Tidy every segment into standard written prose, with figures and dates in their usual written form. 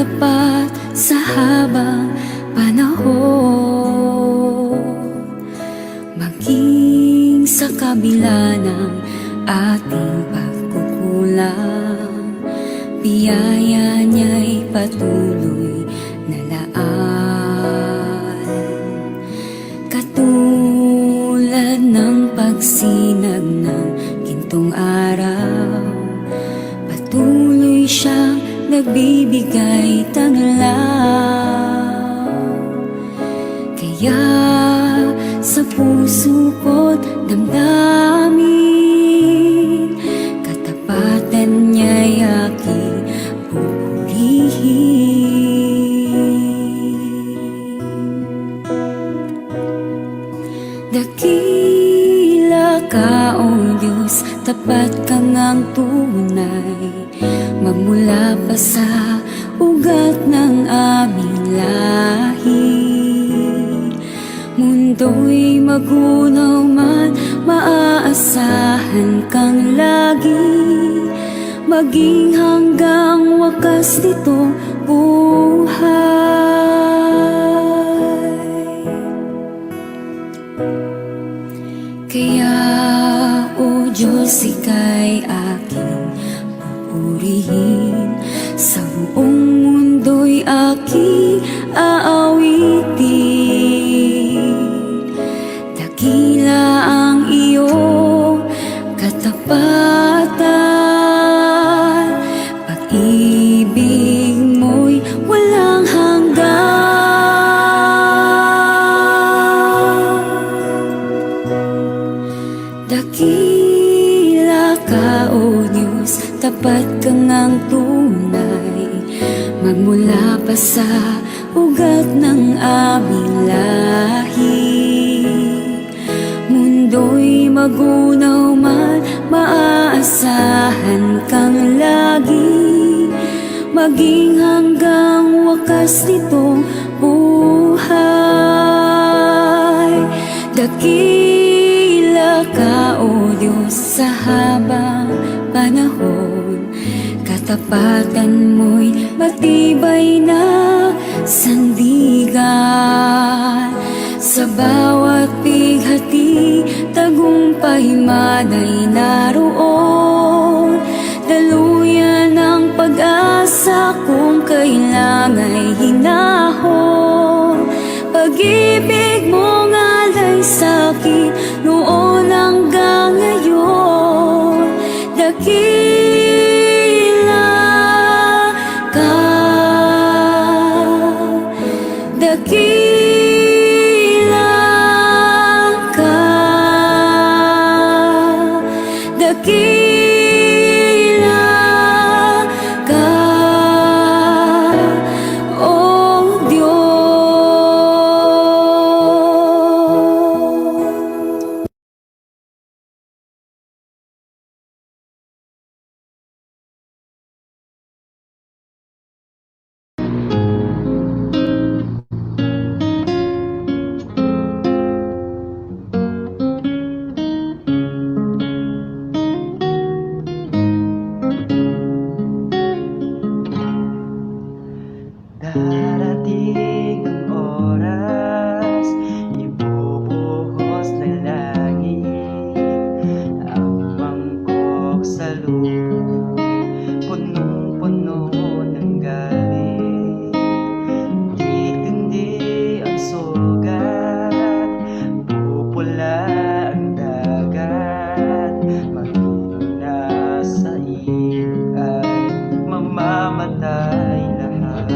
katapat sa habang panahon. Maging sa kabila ng ating pagkukulang, biyaya niya'y patuloy na laan. Katulad ng pagsinag ng gintong araw, patuloy siyang nagbibigay tanglaw. Kaya sa puso ko't damdamin, katapatan niya'y aking pupurihin. Dakila ka, O Diyos, tapat ka ngang tunay, magmula pa sa ugat ng aming lahi. Mundo'y magunaw man, maaasahan kang lagi, maging hanggang wakas nitong buhay. Kaya, O Diyos, ika'y aking pupurihin, sa buong mundo'y aking aawitin. Dakila ang iyong katapatan, pag-ibig mo'y walang hanggan. Dakila ka, O Diyos, tapat ka ngang tunay, magmula pa sa ugat ng aming lahi. Mundo'y magunaw man, maaasahan kang lagi, maging hanggang wakas nitong buhay. Dakila ka, O Diyos, sa habang panahon, katapatan mo'y matibay na sandigan. Sa bawat bighati, tagumpay man ay naroon, daluyan ng pag-asa kung kailangan hinahon. Pag-ibig mo ngalay sa'kin noon hanggang ngayon, dakila ka, dakila ka, dakila ka, O Diyos. Darating ang oras, ibubuhos ng langit ang mangkok sa lupa, punong-puno ng galit. Titindi ang sugat, pupula ang dagat, maging nasa ilog ay mamamatay lahat.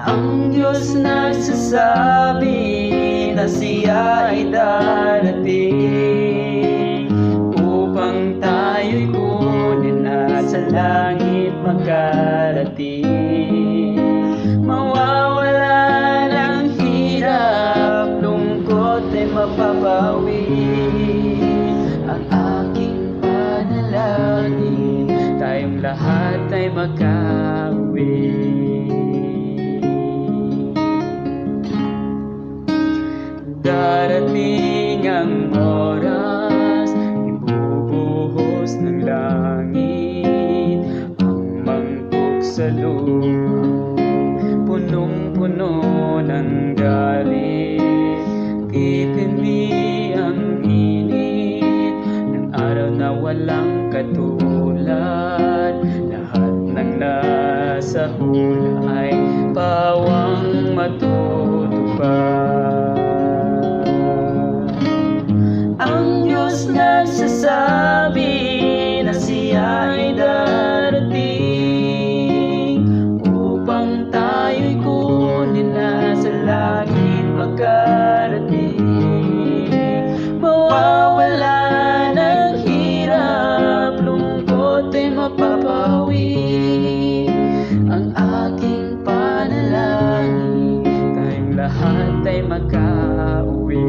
Ang Diyos nagsasabi na siya ay darating upang tayo'y kunin at sa langit magkarating. Mawawala ng hirap, lungkot ay mapapawi. Ang aking panalangin, tayong lahat ay magkauwi. Darating ang oras, ibubuhos ng langit ang kulay pawang matutupad. Ang Diyos nagsasabi na siya ay darating upang tayo'y kunin na sa langit makarating. Mawawala ng hirap, lungkot ay mapapawi. Ang aking panalangin, tayong lahat ay makauwi.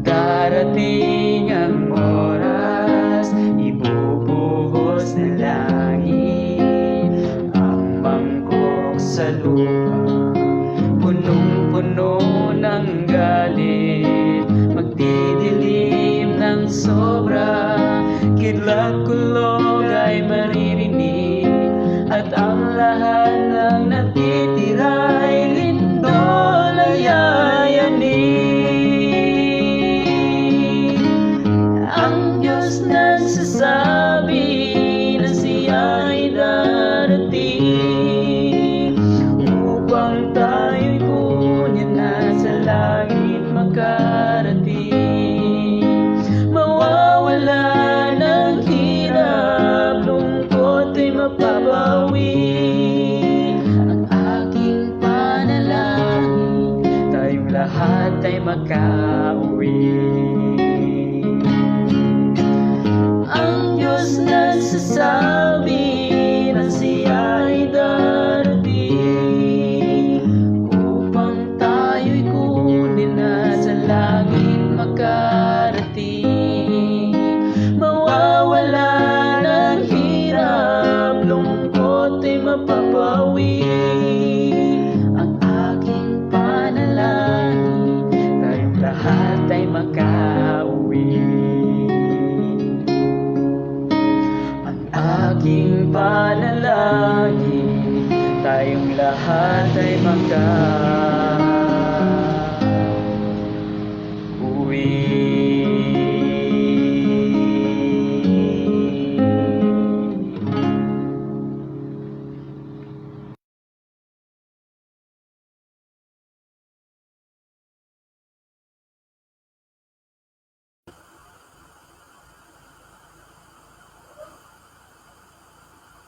Darating ang oras, ibubuhos na langit ang mangkok sa lupa, punong-puno ng galit, magdidilim ng sobra, kidlat-kulog ay maririnig, at ang lahat ng natitira'y lindol ay yayanig. Ang Diyos nagsasabi na siya ay darating upang tayo'y kunin na sa langit makarating. Mawawala ng hirap, lungkot ay mapapawi. Ang aking panalangin, tayong lahat ay makauwi. Ang Diyos nagsasabi na siya ay darating upang tayo'y kunin na sa langit makarating. Mawawala ng hirap, lungkot ay mapapawi. Ang aking panalangin, tayong lahat ay makauwi. Aking panalangin, tayong lahat ay makauwi.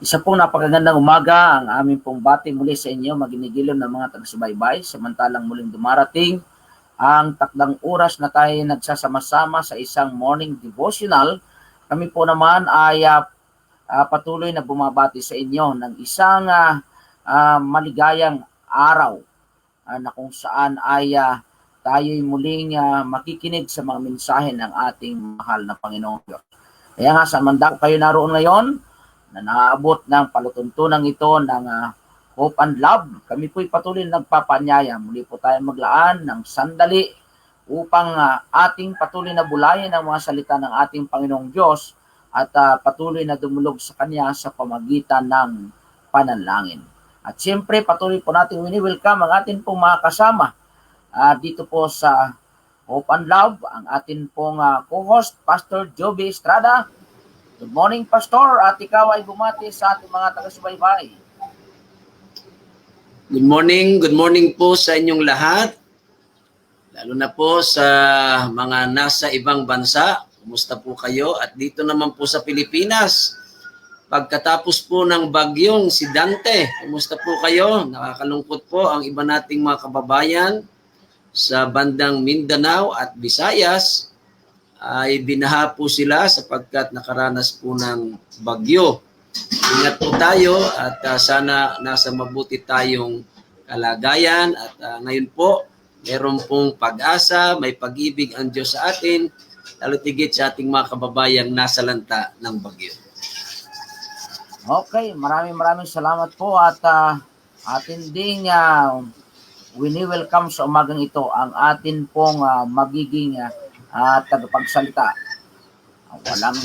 Isa pong napakagandang umaga ang aming pong bati muli sa inyo, maginigilom ng mga taga-subaybay, samantalang muling dumarating ang takdang oras na tayo nagsasama-sama sa isang morning devotional. Kami po naman ay patuloy na bumabati sa inyo ng isang maligayang araw na kung saan ay tayo'y muling makikinig sa mga mensahe ng ating mahal na Panginoong Diyos. Kaya nga, saan man daw kayo naroon ngayon, na naaabot ng palutuntunan ito ng hope and love, kami po'y patuloy nagpapanyaya. Muli po tayo maglaan ng sandali upang ating patuloy na bulayin ang mga salita ng ating Panginoong Diyos at patuloy na dumulog sa Kanya sa pamagitan ng panalangin. At siyempre, patuloy po natin wini-welcome ang ating pong mga kasama dito po sa Hope and Love, ang ating pong co-host, Pastor Joby Estrada. Good morning, Pastor, at ikaw ay bumati sa ating mga taga-subaybay. Good morning po sa inyong lahat, lalo na po sa mga nasa ibang bansa. Kumusta po kayo? At dito naman po sa Pilipinas, pagkatapos po ng bagyong si Dante, kumusta po kayo? Nakakalungkot po ang iba nating mga kababayan sa bandang Mindanao at Visayas. Ay binaha po sila sapagkat nakaranas po ng bagyo. Ingat po tayo at sana nasa mabuti tayong kalagayan at ngayon po meron pong pag-asa, may pag-ibig ang Diyos sa atin, lalo tigit sa ating mga kababayang nasa lanta ng bagyo. Okay, maraming salamat po at atin ding wini-welcome sa umagang ito ang atin pong magiging tagapagsalita. Walang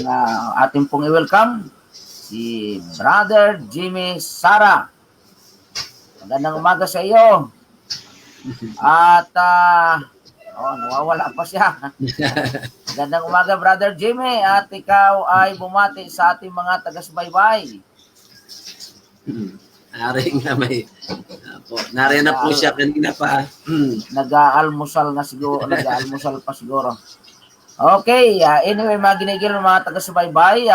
atin pong i-welcome si Brother Jimmy Sara. Magandang umaga sa iyo. At nawawala pa siya. Magandang umaga, Brother Jimmy, at ikaw ay bumati sa ating mga taga-subaybay. Ari nga may nariyan na po siya kanina pa. Nag-aalmusal na siguro, nag-aalmusal pa siguro. Okay, anyway, mga ginigil mga taga-subaybay,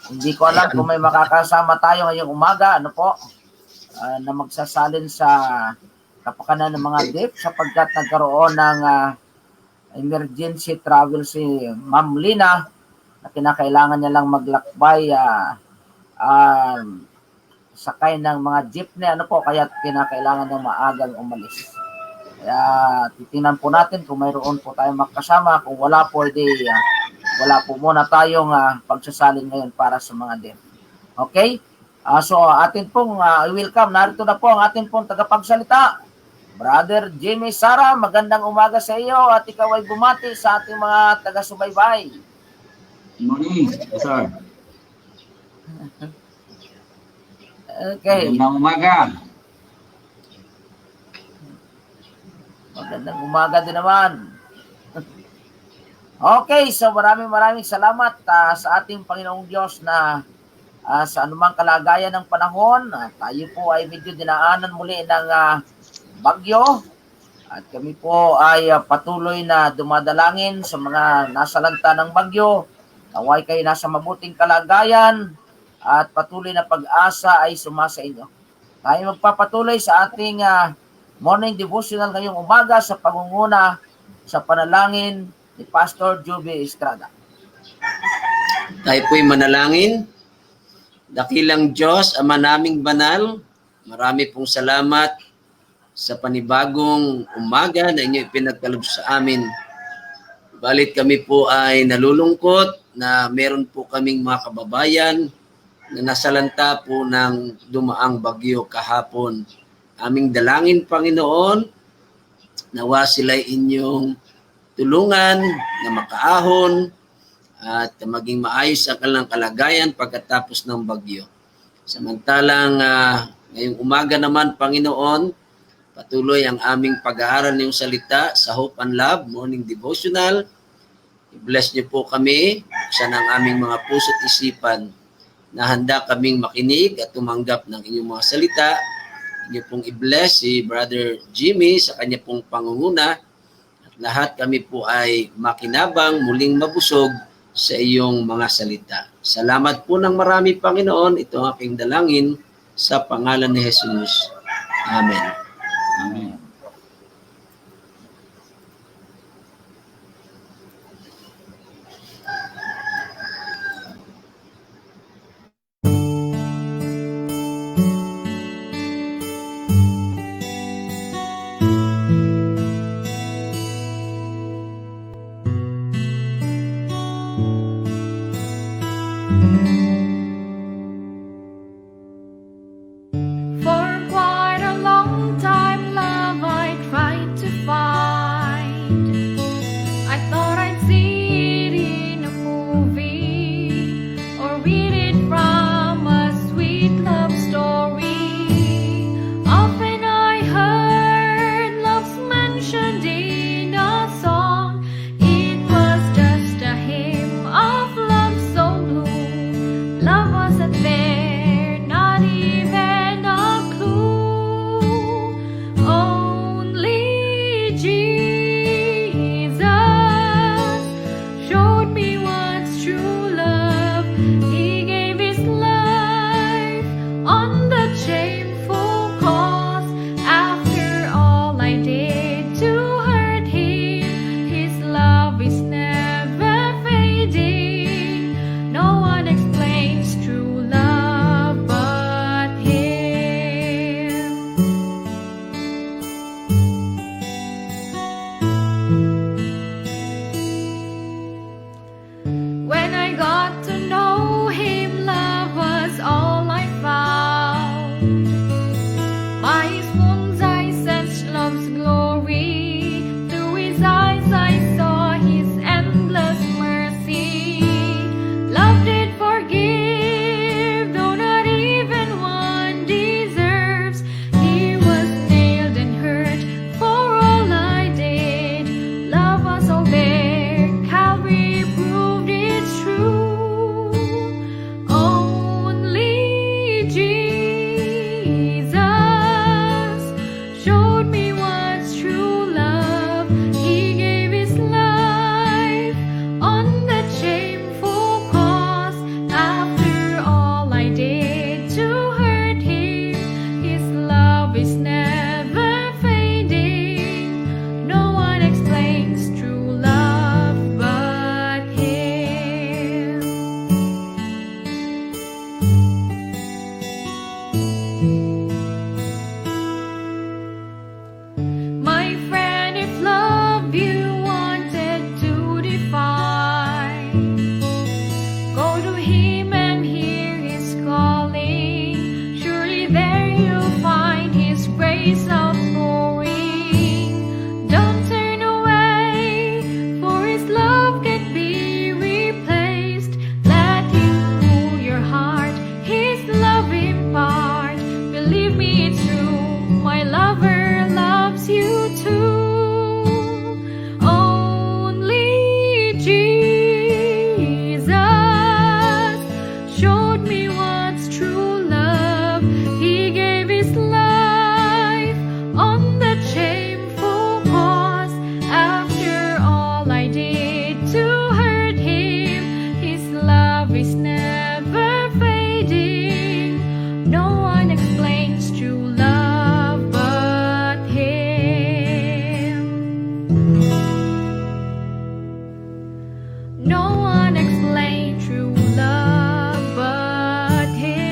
hindi ko alam kung may makakasama tayo ngayong umaga, na magsasalin sa kapakanan ng mga DIP sapagkat nagkaroon ng emergency travel si Ma'am Lina na kinakailangan niya lang maglakbay sakay ng mga jeepney, kaya kinakailangan ng maagang umalis. Kaya titingnan po natin kung mayroon po tayong makasama. Kung wala po, wala po muna tayong pagsasalin ngayon para sa mga DIP. Okay? So atin pong welcome. Narito na po ang atin pong tagapagsalita. Brother Jimmy Sara, magandang umaga sa iyo at ikaw ay bumati sa ating mga taga-subaybay. Good morning, sir. Okay. Magandang umaga. Magandang umaga din naman. Okay, so maraming salamat sa ating Panginoong Diyos na sa anumang kalagayan ng panahon, tayo po ay medyo dinaanan muli ng bagyo at kami po ay patuloy na dumadalangin sa mga nasalanta ng bagyo. Naway kayo nasa mabuting kalagayan at patuloy na pag-asa ay sumasa inyo. Tayo magpapatuloy sa ating morning devotional ngayong umaga sa pangunguna sa panalangin ni Pastor Joby Estrada. Tayo po'y manalangin. Dakilang Diyos, Ama naming banal, marami pong salamat sa panibagong umaga na inyo ipinagkaloob sa amin. Balit kami po ay nalulungkot na meron po kaming mga kababayan na nasalanta po ng dumaang bagyo kahapon. Aming dalangin, Panginoon, nawa sila'y inyong tulungan na makaahon at maging maayos ang kanilang kalagayan pagkatapos ng bagyo. Samantalang ngayong umaga naman, Panginoon, patuloy ang aming pag-aaral ng salita sa Hope and Love Morning Devotional. I-bless niyo po kami, buksan ang aming mga puso't isipan na handa kaming makinig at tumanggap ng inyong mga salita. Inyo pong i-bless si Brother Jimmy sa kanya pong pangunguna at lahat kami po ay makinabang, muling mabusog sa iyong mga salita. Salamat po ng marami, Panginoon. Ito ang aking dalangin sa pangalan ni Jesus. Amen. Amen. For quite a long time, love No one explained true love but him.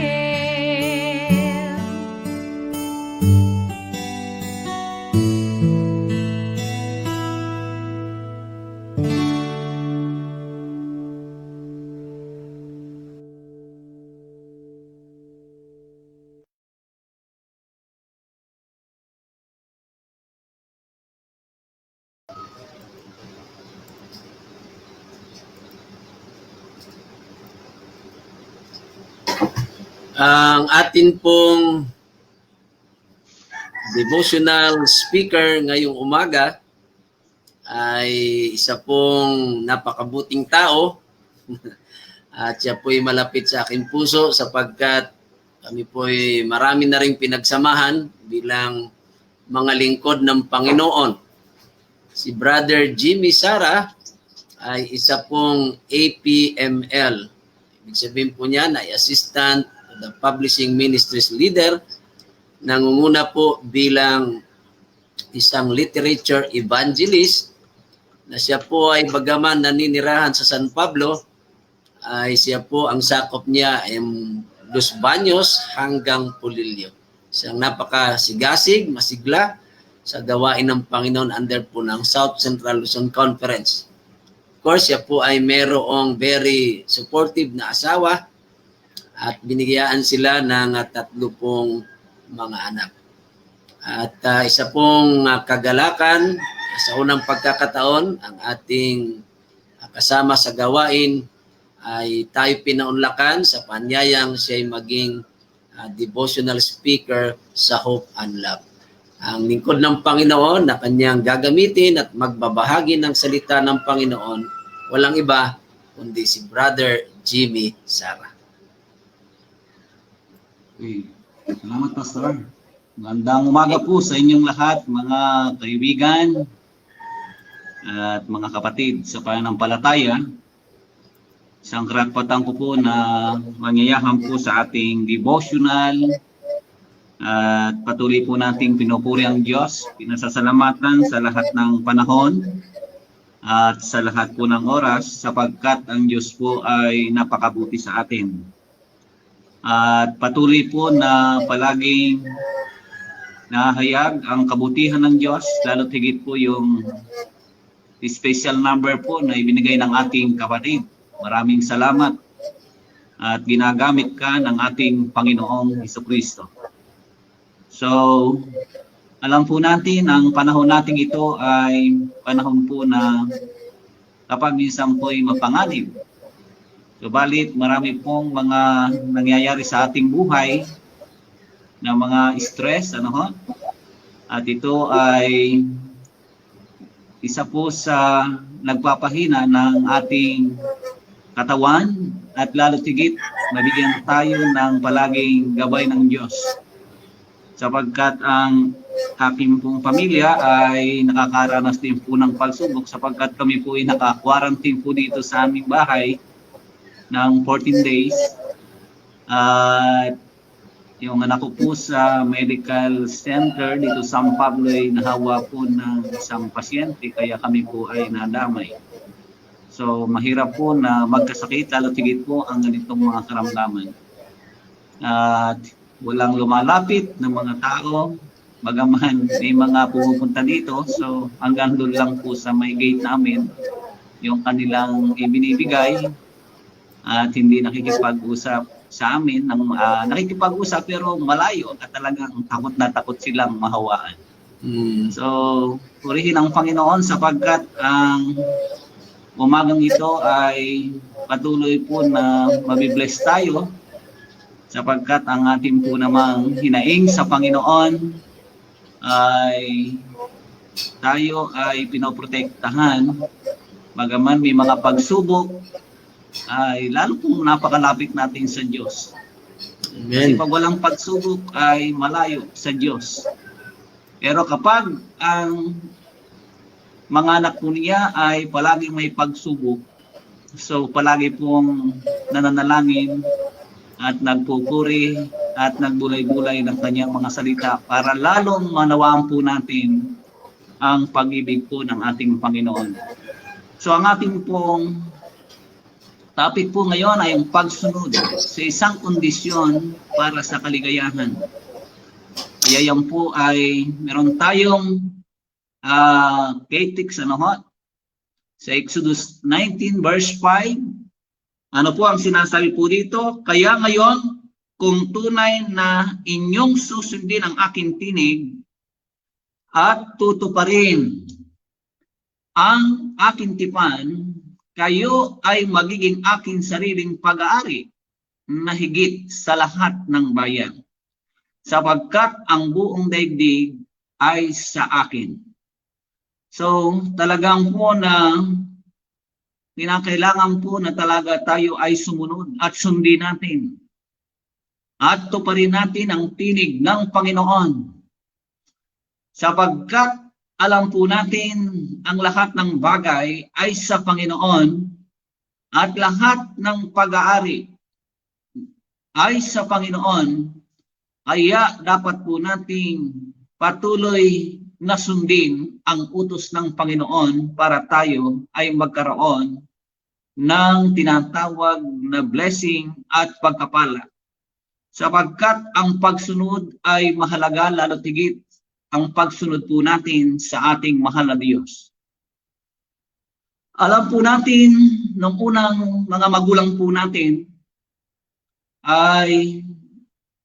Ang atin pong devotional speaker ngayong umaga ay isa pong napakabuting tao at siya po'y malapit sa aking puso sapagkat kami po'y marami na ring pinagsamahan bilang mga lingkod ng Panginoon. Si Brother Jimmy Sara ay isa pong APML. Ibig sabihin po niya ay Assistant to the Publishing Ministries Leader. Nangunguna po bilang isang literature evangelist na siya po ay bagaman naninirahan sa San Pablo ay siya po ang sakop niya ay Los Baños hanggang Pulilio. Siyang napakasigasig, masigla sa gawain ng Panginoon under po ng South Central Luzon Conference. Of course, siya po ay merong very supportive na asawa at binigyan sila ng 3 mga anak. At isa pong kagalakan sa unang pagkakataon, ang ating kasama sa gawain ay tayo pinaunlakan sa panyayang siya ay maging devotional speaker sa Hope and Love. Ang lingkod ng Panginoon na kanyang gagamitin at magbabahagi ng salita ng Panginoon, walang iba kundi si Brother Jimmy Sara. Okay. Salamat, Pastor. Magandang umaga po sa inyong lahat, mga kaibigan at mga kapatid sa pananampalataya. Isang karapatan ko po na mangyayahang po sa ating devotional at patuloy po nating pinupuri ang Diyos, pinasasalamatan sa lahat ng panahon at sa lahat po ng oras sapagkat ang Diyos po ay napakabuti sa atin. At patuloy po na palaging nahayag ang kabutihan ng Diyos, lalo higit po yung special number po na ibinigay ng ating kapatid. Maraming salamat at ginagamit ka ng ating Panginoong Jesucristo. So, alam po natin, ang panahon natin ito ay panahon po na kapag minsan po'y mapanganib. Subalit, marami pong mga nangyayari sa ating buhay na mga stress, at ito ay isa po sa nagpapahina ng ating katawan at lalo tigit mabigyan tayo ng palaging gabay ng Diyos. Sapagkat ang aking pong pamilya ay nakakaranas din po ng pagsubok sapagkat kami po ay naka-quarantine po dito sa aming bahay ng 14 days. At yung anak ko po sa medical center dito sa San Pablo ay nahawa po ng isang pasyente kaya kami po ay nadamay. So mahirap po na magkasakit, lalo tigit po ang ganitong mga karamdaman. At walang lumalapit ng mga tao, bagaman may mga pumupunta dito. So hanggang doon lang po sa may gate namin yung kanilang ibinibigay at hindi nakikipag-usap sa amin. Nakikipag-usap pero malayo at talagang takot na takot silang mahawaan. So purihin ang Panginoon sapagkat ang umagang ito ay patuloy po na mabibless tayo sapagkat ang ating po namang hinaing sa Panginoon ay tayo ay pinoprotektahan bagaman may mga pagsubok ay lalo pong napakalapit natin sa Diyos. Kasi pag walang pagsubok ay malayo sa Diyos. Pero kapag ang mga anak po niya ay palaging may pagsubok, so palagi pong nananalangin at nagpupuri at nagbulay-bulay ng kanyang mga salita para lalong manawaan po natin ang pag-ibig po ng ating Panginoon. So ang ating pong topic po ngayon ay ang pagsunod sa isang kondisyon para sa kaligayahan. Kaya yan po ay meron tayong Catex sa Exodus 19 verse 5. Ano po ang sinasabi po dito? Kaya ngayon, kung tunay na inyong susundin ang aking tinig at tutuparin ang aking tipan, kayo ay magiging aking sariling pag-aari na higit sa lahat ng bayan, sapagkat ang buong daigdig ay sa akin. So, talagang po na kinakailangan po na talaga tayo ay sumunod at sundin natin at tuparin natin ang tinig ng Panginoon, sapagkat alam po natin ang lahat ng bagay ay sa Panginoon at lahat ng pag-aari ay sa Panginoon. Kaya dapat po nating patuloy na sundin ang utos ng Panginoon para tayo ay magkaroon ng tinatawag na blessing at pagkapala. Sapagkat ang pagsunod ay mahalaga, lalo tigit ang pagsunod po natin sa ating mahal na Diyos. Alam po natin, nung unang mga magulang po natin, ay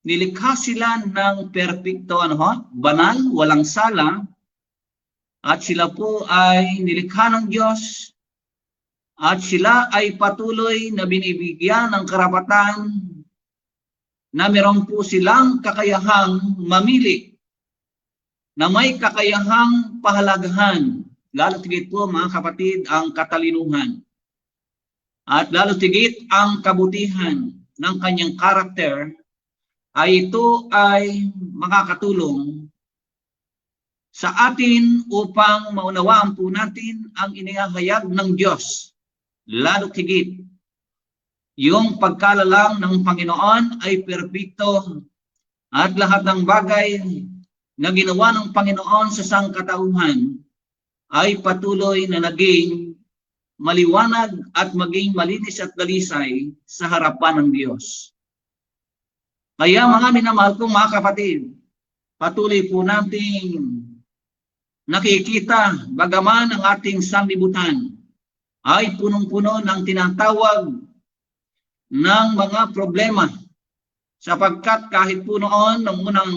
nilikha sila ng perpekto, banal, walang sala, at sila po ay nilikha ng Diyos, at sila ay patuloy na binibigyan ng karapatan na meron po silang kakayahang mamili, na may kakayahang pahalagahan, lalo tigit po mga kapatid ang katalinuhan, at lalo tigit ang kabutihan ng kanyang karakter, ay ito ay makakatulong sa atin upang maunawaan po natin ang inihahayag ng Diyos. Lalo tigit, yung pagkalalang ng Panginoon ay perpekto at lahat ng bagay na ginawa ng Panginoon sa sangkatauhan ay patuloy na naging maliwanag at maging malinis at dalisay sa harapan ng Diyos. Kaya mga minamahal kong mga kapatid, patuloy po nating nakikita bagaman ang ating sanlibutan ay punong-puno ng tinatawag ng mga problema, sapagkat kahit po noon, ng unang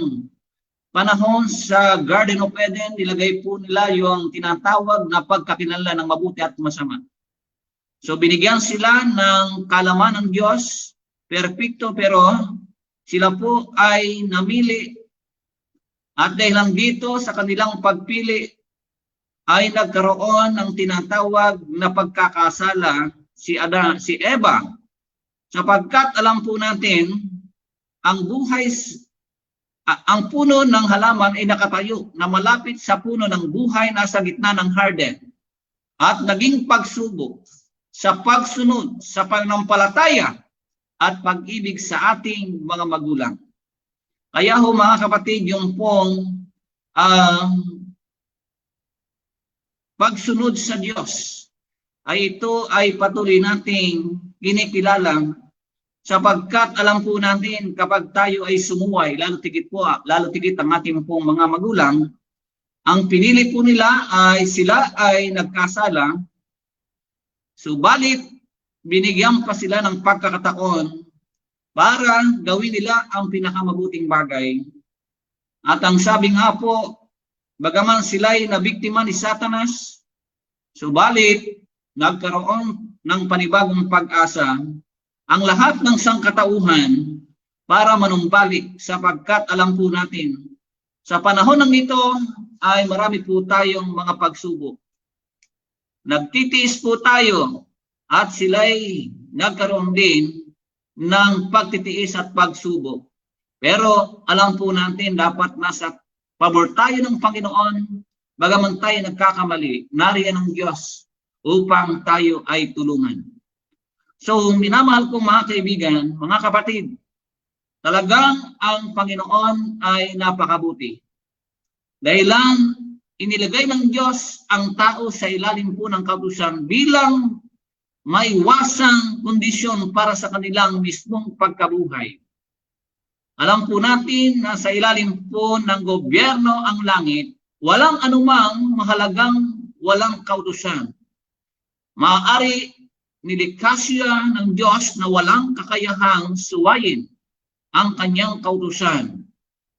panahon sa Garden of Eden, nilagay po nila yung tinatawag na pagkakinala ng mabuti at masama. So binigyan sila ng kalaman ng Diyos, perpekto, pero sila po ay namili. At dahil lang dito sa kanilang pagpili, ay nagkaroon ng tinatawag na pagkakasala si Eva. Sapagkat alam po natin, ang puno ng halaman ay nakatayo na malapit sa puno ng buhay nasa gitna ng harden. At naging pagsubok sa pagsunod sa pananampalataya at pag-ibig sa ating mga magulang. Kaya ho mga kapatid, yung pong pagsunod sa Diyos ay ito ay patuloy nating kinikilala, sapagkat alam po natin kapag tayo ay sumuway, lalo tigit ang ating pong mga magulang, ang pinili po nila ay sila ay nagkasala, subalit binigyan pa sila ng pagkakataon para gawin nila ang pinakamabuting bagay. At ang sabi nga po, bagaman sila ay nabiktima ni Satanas, subalit nagkaroon ng panibagong pag-asa ang lahat ng sangkatauhan para manumbalik, sapagkat alam po natin, sa panahon ng ito ay marami po tayong mga pagsubok. Nagtitiis po tayo at sila'y nagkaroon din ng pagtitiis at pagsubok. Pero alam po natin, dapat nasa pabor tayo ng Panginoon, bagaman tayo nagkakamali, nariyan ang Diyos upang tayo ay tulungan. So, minamahal kong mga kaibigan, mga kapatid, talagang ang Panginoon ay napakabuti. Dahil lang inilagay ng Diyos ang tao sa ilalim po ng kautusan bilang maiwasang kondisyon para sa kanilang mismong pagkabuhay. Alam po natin na sa ilalim po ng gobyerno ang langit, walang anumang mahalagang walang kautusan. Maaari nilikha siya ng Diyos na walang kakayahang suwayin ang kanyang kautusan.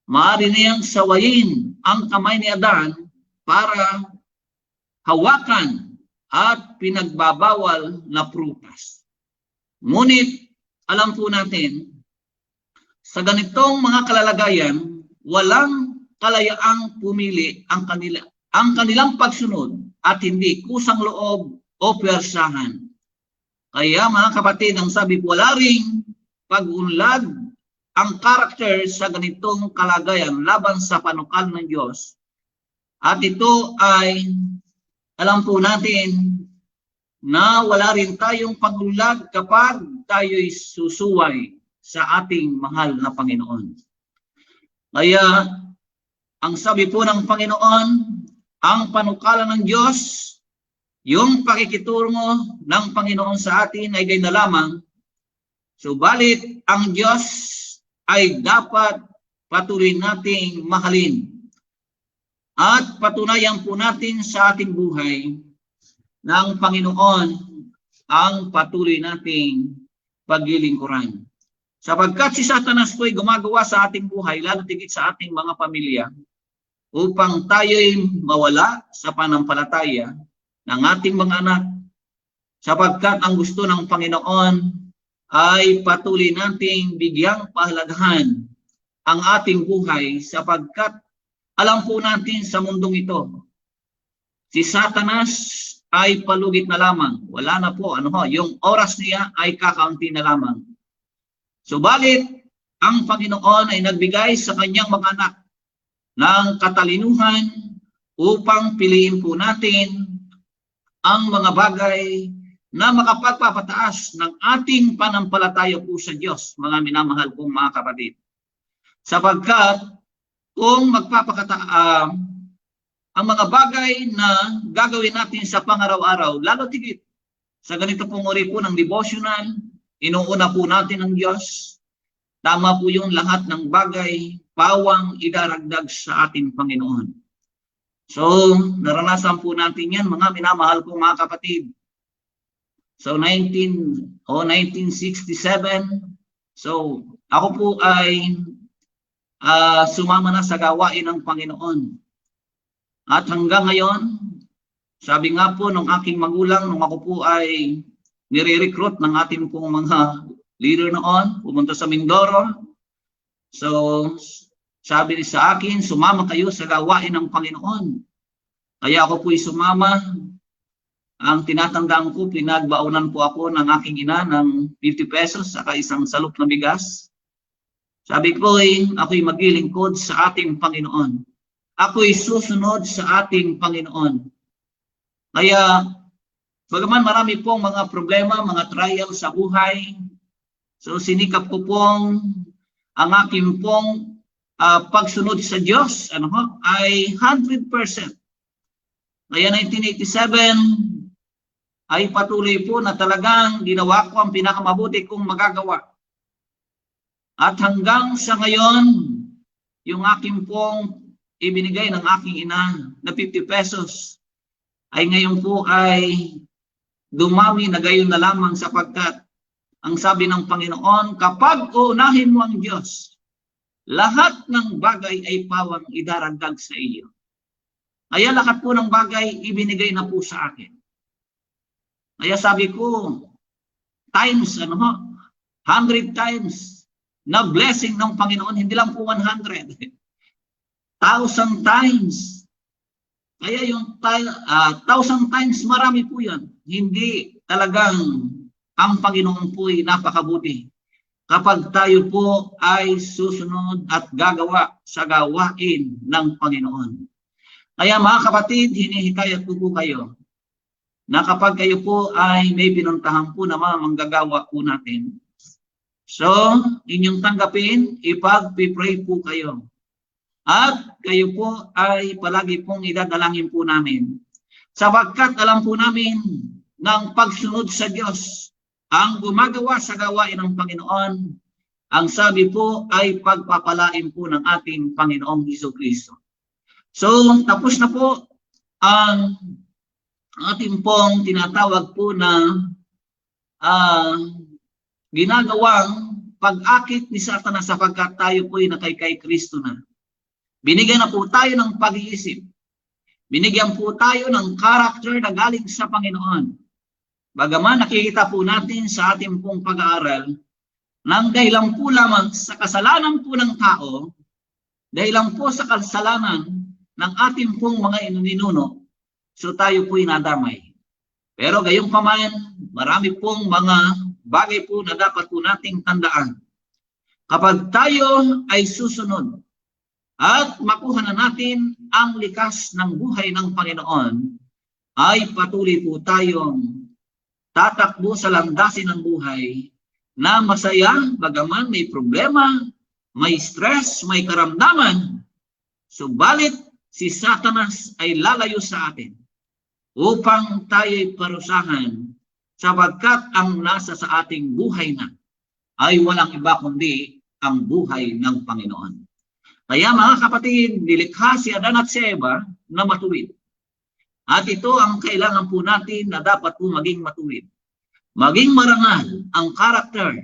Maaari niyang sawayin ang kamay ni Adan para hawakan at pinagbabawal na prutas. Ngunit alam po natin, sa ganitong mga kalalagayan, walang kalayaang pumili ang kanilang pagsunod at hindi kusang loob o pwersahan. Kaya mga kapatid, ang sabi po, wala ring pag-unlad ang karakter sa ganitong kalagayan laban sa panukal ng Diyos. At ito ay, alam po natin, na wala rin tayong pag-unlad kapag tayo'y susuway sa ating mahal na Panginoon. Kaya, ang sabi po ng Panginoon, ang panukala ng Diyos, yung pakikitungo ng Panginoon sa atin ay ganyan na lamang. Subalit, ang Diyos ay dapat patuloy nating mahalin. At patunayan po natin sa ating buhay na ang Panginoon ang patuloy nating paglilingkuran. Sapagkat si Satanas po ay gumagawa sa ating buhay, lalo tigit sa ating mga pamilya, upang tayo'y mawala sa panampalataya ng ating mga anak. Sapagkat ang gusto ng Panginoon ay patuloy nating bigyang pahalagahan ang ating buhay, sapagkat alam po natin sa mundong ito, si Satanas ay palugit na lamang. Wala na po, yung oras niya ay kakaunti na lamang. Subalit, ang Panginoon ay nagbigay sa kanyang mga anak ng katalinuhan upang piliin po natin ang mga bagay na makapagpapataas ng ating panampalataya po sa Diyos, mga minamahal kong mga kapatid. Sapagkat kung ang mga bagay na gagawin natin sa pangaraw-araw, lalo tigit sa ganito pong uri po ng devotional, inuuna po natin ang Diyos. Tama po yung lahat ng bagay, pawang idaragdag sa ating Panginoon. So, naranasan po natin yan, mga minamahal kong mga kapatid. So, 1967, so, ako po ay sumama na sa gawain ng Panginoon. At hanggang ngayon, sabi nga po ng aking magulang, nung ako po ay nire-recruit ng ating pong mga leader noon, pumunta sa Mindoro. So, sabi sa akin, sumama kayo sa gawain ng Panginoon. Kaya ako po'y sumama. Ang tinatandaan ko, pinagbaunan po ako ng aking ina ng 50 pesos saka isang salop na bigas. Sabi ko, ako'y maglilingkod sa ating Panginoon. Ako'y susunod sa ating Panginoon. Kaya, bagaman marami pong mga problema, mga trial sa buhay, so sinikap ko pong ang aking pong pagsunod sa Diyos ay 100%. Kaya 1987 ay patuloy po na talagang ginawa ko ang pinakamabuti kong magagawa. At hanggang sa ngayon, yung aking pong ibinigay ng aking ina na 50 pesos ay ngayon po ay dumami na gayon na lamang, sapagkat ang sabi ng Panginoon, kapag uunahin mo ang Diyos, lahat ng bagay ay pawang idaragdag sa iyo. Kaya lahat po ng bagay ibinigay na po sa akin. Kaya sabi ko, times, 100 times na blessing ng Panginoon, hindi lang po 100. 1,000 times. Kaya yung 1,000 times, marami po yan. Hindi talagang ang Panginoon po'y napakabuti kapag tayo po ay susunod at gagawa sa gawain ng Panginoon. Kaya mga kapatid, hinihikayat ko po kayo na kapag kayo po ay may pinuntahan po na mga manggagawa po natin, so inyong tanggapin, ipag-pray po kayo. At kayo po ay palagi pong idadalangin po namin. Sapagkat alam po namin ng pagsunod sa Diyos, ang gumagawa sa gawain ng Panginoon, ang sabi po ay pagpapalain po ng ating Panginoong Hesukristo. So, tapos na po ang ating pong tinatawag po na ginagawang pag-akit ni Satanas sapagkat tayo po ay nakay Kristo na. Binigyan na po tayo ng pag-iisip. Binigyan po tayo ng character na galing sa Panginoon. Bagaman nakikita po natin sa ating pong pag-aaral, nang dahilan po lamang sa kasalanan po ng tao, dahilan po sa kasalanan ng ating pong mga ninuno, so tayo po inadamay. Pero gayong paman, marami pong mga bagay po na dapat po nating tandaan. Kapag tayo ay susunod at makuha na natin ang likas ng buhay ng Panginoon, ay patuloy po tayong tatakbo sa landasin ng buhay na masaya, bagaman may problema, may stress, may karamdaman, subalit si Satanas ay lalayo sa atin upang tayo'y parusahan sapagkat ang nasa sa ating buhay na ay walang iba kundi ang buhay ng Panginoon. Kaya mga kapatid, nilikha si Adan at si Eva na matuwid. At ito ang kailangan po natin na dapat po maging matuwid. Maging marangal ang karakter.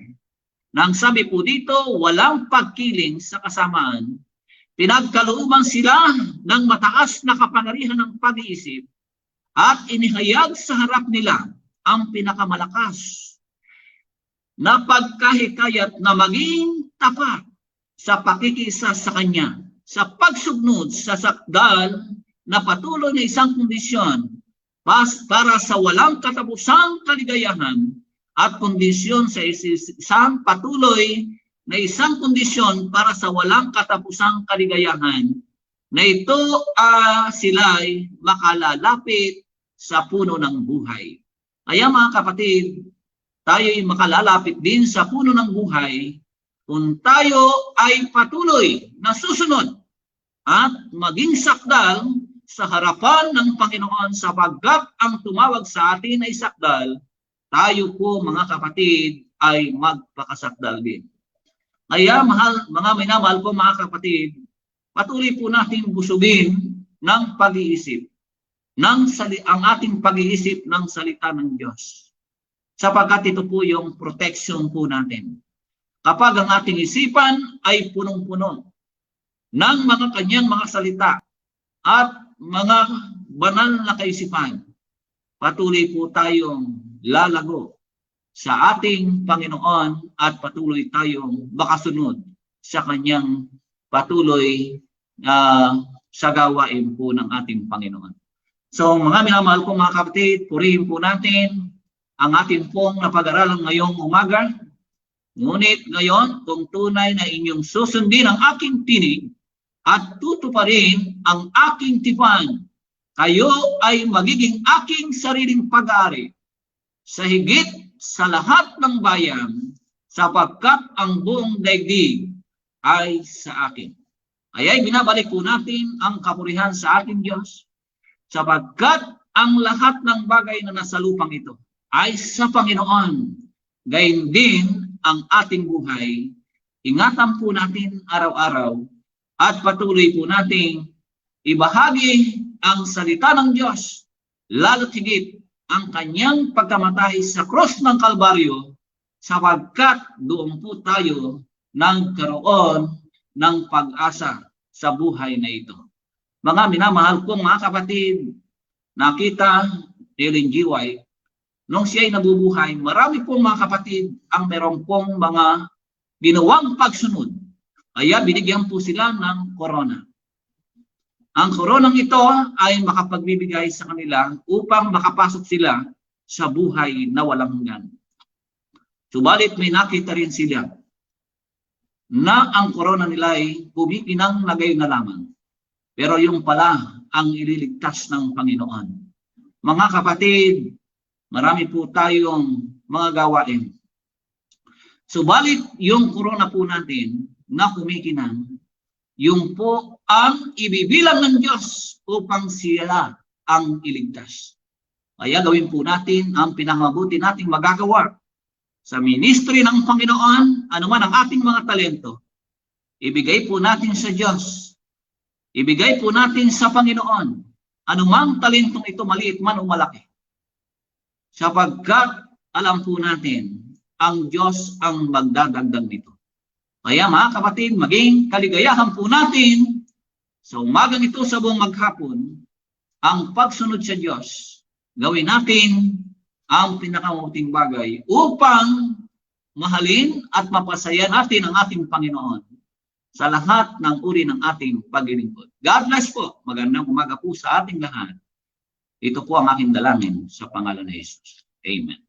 Nang sabi po dito, walang pagkiling sa kasamaan. Pinagkalooban sila ng mataas na kapangyarihan ng pag-iisip at inihayag sa harap nila ang pinakamalakas na pagkahikayat na maging tapat sa pakikisa sa Kanya, sa pagsugnod sa sakdal na patuloy na isang kondisyon para sa walang katapusang kaligayahan at kondisyon sa isang patuloy na isang kondisyon para sa walang katapusang kaligayahan na ito sila'y makalalapit sa puno ng buhay. Kaya mga kapatid, tayo'y makalalapit din sa puno ng buhay kung tayo ay patuloy na susunod at maging sakdal sa harapan ng Panginoon sapagkat ang tumawag sa atin ay sakdal, tayo po mga kapatid ay magpakasakdal din. Kaya mga minamahal ko mga kapatid, patuloy po natin busugin ng pag-iisip, ang ating pag-iisip ng salita ng Diyos. Sapagkat ito po yung protection po natin. Kapag ang ating isipan ay punong-puno ng mga kanyang mga salita at mga banal na kaisipan, patuloy po tayong lalago sa ating Panginoon at patuloy tayong makasunod sa kanyang patuloy sa gawain po ng ating Panginoon. So mga minamahal ko mga kapatid, purihin po natin ang ating pong napag-aralan ngayong umaga. Ngunit ngayon, kung tunay na inyong susundin ang aking tinig at tutuparin ang aking tipan, kayo ay magiging aking sariling pag-aari sa higit sa lahat ng bayan sapagkat ang buong daigdig ay sa akin. Kaya binabalik po natin ang kapurihan sa ating Diyos sapagkat ang lahat ng bagay na nasa lupang ito ay sa Panginoon. Gayon din ang ating buhay. Ingatan po natin araw-araw at patuloy po nating ibahagi ang salita ng Diyos, lalo't higit ang kanyang pagkamatay sa cross ng Kalbaryo sapagkat doon po tayo nagkaroon ng pag-asa sa buhay na ito. Mga minamahal kong mga kapatid, nakita ni Ellen G. White, nung siya'y nabubuhay, marami pong mga kapatid ang meron pong mga ginawang pagsunod. Kaya binigyan po sila ng corona. Ang koronang ito ay makapagbibigay sa kanila upang makapasok sila sa buhay na walang hanggan. Subalit may nakita rin sila na ang corona nila ay pumipinang na gayon na lamang. Pero yung pala ang ililigtas ng Panginoon. Mga kapatid, marami po tayong mga gawain. Subalit yung corona po natin na kumikinang, yung po ang ibibilang ng Diyos upang sila ang iligtas. Kaya gawin po natin ang pinakamabuti nating magagawa sa ministry ng Panginoon, anuman ang ating mga talento. Ibigay po natin sa Diyos. Ibigay po natin sa Panginoon. Anumang talentong ito, maliit man o malaki. Sapagkat alam po natin, ang Diyos ang magdadagdag nito. Kaya mga kapatid, maging kaligayahan po natin sa umagang ito sa buong maghapon, ang pagsunod sa Diyos. Gawin natin ang pinakamabuting bagay upang mahalin at mapasaya natin ang ating Panginoon sa lahat ng uri ng ating paglilingkod. God bless po. Magandang umaga po sa ating lahat. Ito po ang aking dalangin sa pangalan ni Jesus. Amen.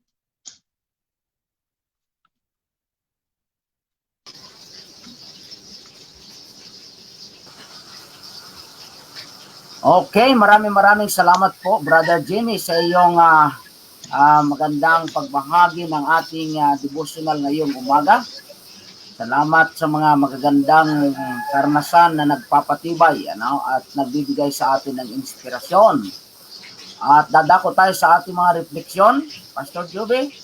Okay, maraming salamat po, Brother Jimmy, sa iyong magandang pagbahagi ng ating devotional ngayong umaga. Salamat sa mga magagandang karanasan na nagpapatibay at nagbibigay sa atin ng inspirasyon. At dadako tayo sa ating mga refleksyon. Pastor Joby.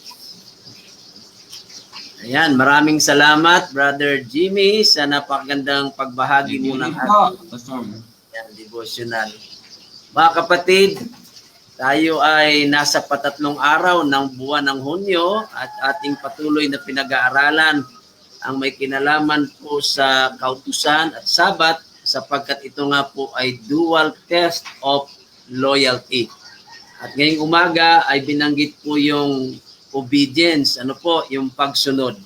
Ayan, maraming salamat, Brother Jimmy, sa napakagandang pagbahagi mo ng ating devotional. Mga kapatid, tayo ay nasa patatlong araw ng buwan ng Hunyo at ating patuloy na pinag-aaralan ang may kinalaman po sa kautusan at sabat sapagkat ito nga po ay dual test of loyalty. At ngayong umaga ay binanggit po yung obedience, yung pagsunod.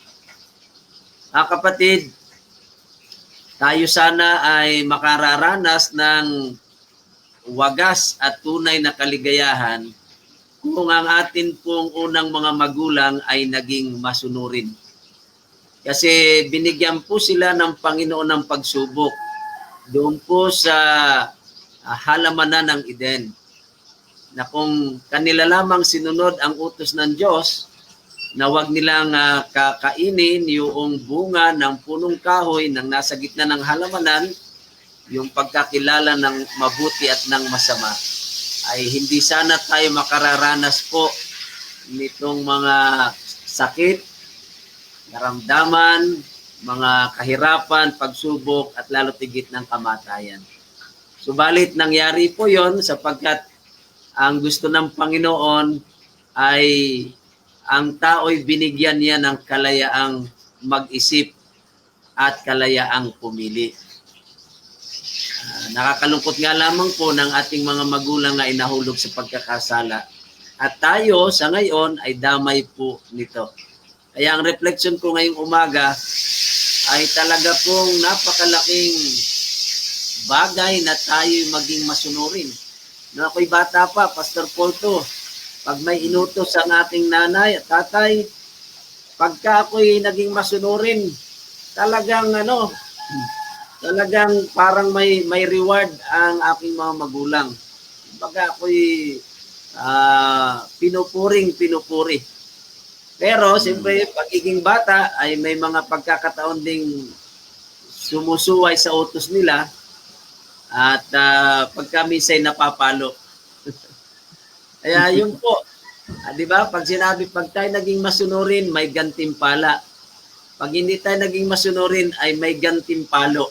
Mga kapatid, tayo sana ay makararanas ng wagas at tunay na kaligayahan kung ang atin pong unang mga magulang ay naging masunurin. Kasi binigyan po sila ng Panginoon ng pagsubok doon po sa halamanan ng Eden, na kung kanila lamang sinunod ang utos ng Diyos, na wag nilang kakainin yung bunga ng punong kahoy ng nasa gitna ng halamanan, yung pagkakilala ng mabuti at ng masama, ay hindi sana tayo makararanas po nitong mga sakit, naramdaman, mga kahirapan, pagsubok, at lalo tigit ng kamatayan. Subalit nangyari po yon sapagkat ang gusto ng Panginoon ay ang tao'y binigyan niya ng kalayaang mag-isip at kalayaang pumili. Nakakalungkot nga lamang po ng ating mga magulang na inahulog sa pagkakasala. At tayo sa ngayon ay damay po nito. Kaya ang reflection ko ngayong umaga ay talaga pong napakalaking bagay na tayo'y maging masunurin. Nung ako'y bata pa, Pastor Paul to, pag may inutos ang ating nanay at tatay, pagka ako'y naging masunurin, talagang talagang parang may reward ang aking mga magulang. Pagka ako'y pinupuri. Pero siyempre, pagiging bata ay may mga pagkakataon ding sumusuway sa utos nila at pagka minsay napapalo. Kaya yun po, di ba? Pag tayo naging masunurin, may gantimpala. Pag hindi tayo naging masunurin, ay may gantimpalo.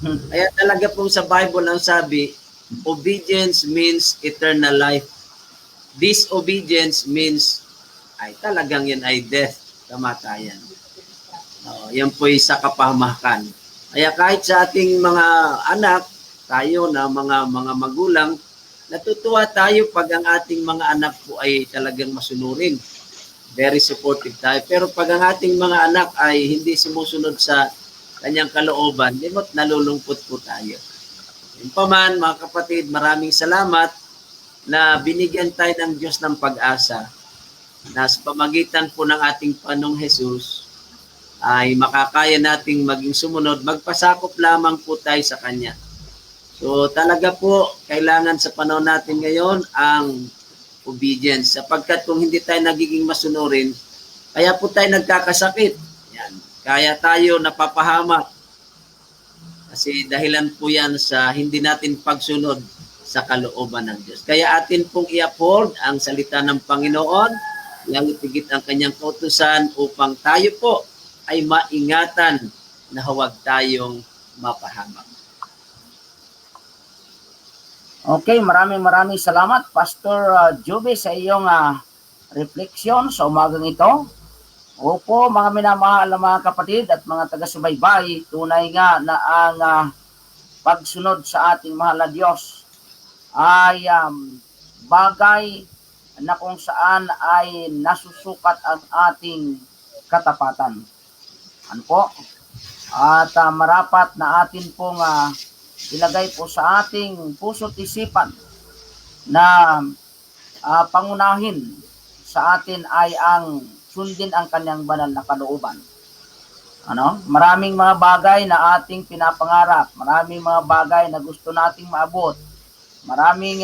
Kaya talaga pong sa Bible ang sabi, obedience means eternal life. Disobedience means, ay talagang yan ay death, kamatayan. Yan po ay sa kapahamakan. Kaya kahit sa ating mga anak, tayo na mga magulang, natutuwa tayo pag ang ating mga anak po ay talagang masunurin. Very supportive tayo. Pero pag ang ating mga anak ay hindi sumusunod sa kanyang kalooban, limot nalulungkot po tayo. Yung paman, mga kapatid, maraming salamat na binigyan tayo ng Diyos ng pag-asa na sa pamagitan po ng ating Panginoong Jesus ay makakaya nating maging sumunod, magpasakop lamang po tayo sa Kanya. So talaga po, kailangan sa panahon natin ngayon ang obedience. Sapagkat kung hindi tayo nagiging masunurin, kaya po tayo nagkakasakit. Yan. Kaya tayo napapahamak. Kasi dahilan po yan sa hindi natin pagsunod sa kalooban ng Diyos. Kaya atin pong i-uphold ang salita ng Panginoon, langit higit ang kanyang kautusan upang tayo po ay maingatan na huwag tayong mapahamak. Okay, maraming salamat Pastor Joby sa iyong refleksyon sa umagang ito. Opo, mga minamahal na mga kapatid at mga taga-subaybay, tunay nga na ang pagsunod sa ating mahal na Diyos ay bagay na kung saan ay nasusukat ang ating katapatan. Ano po? At marapat na atin pong ilagay po sa ating puso't isipan na pangunahin sa atin ay ang sundin ang kanyang banal na kalooban. Maraming mga bagay na ating pinapangarap, maraming mga bagay na gusto nating maabot, maraming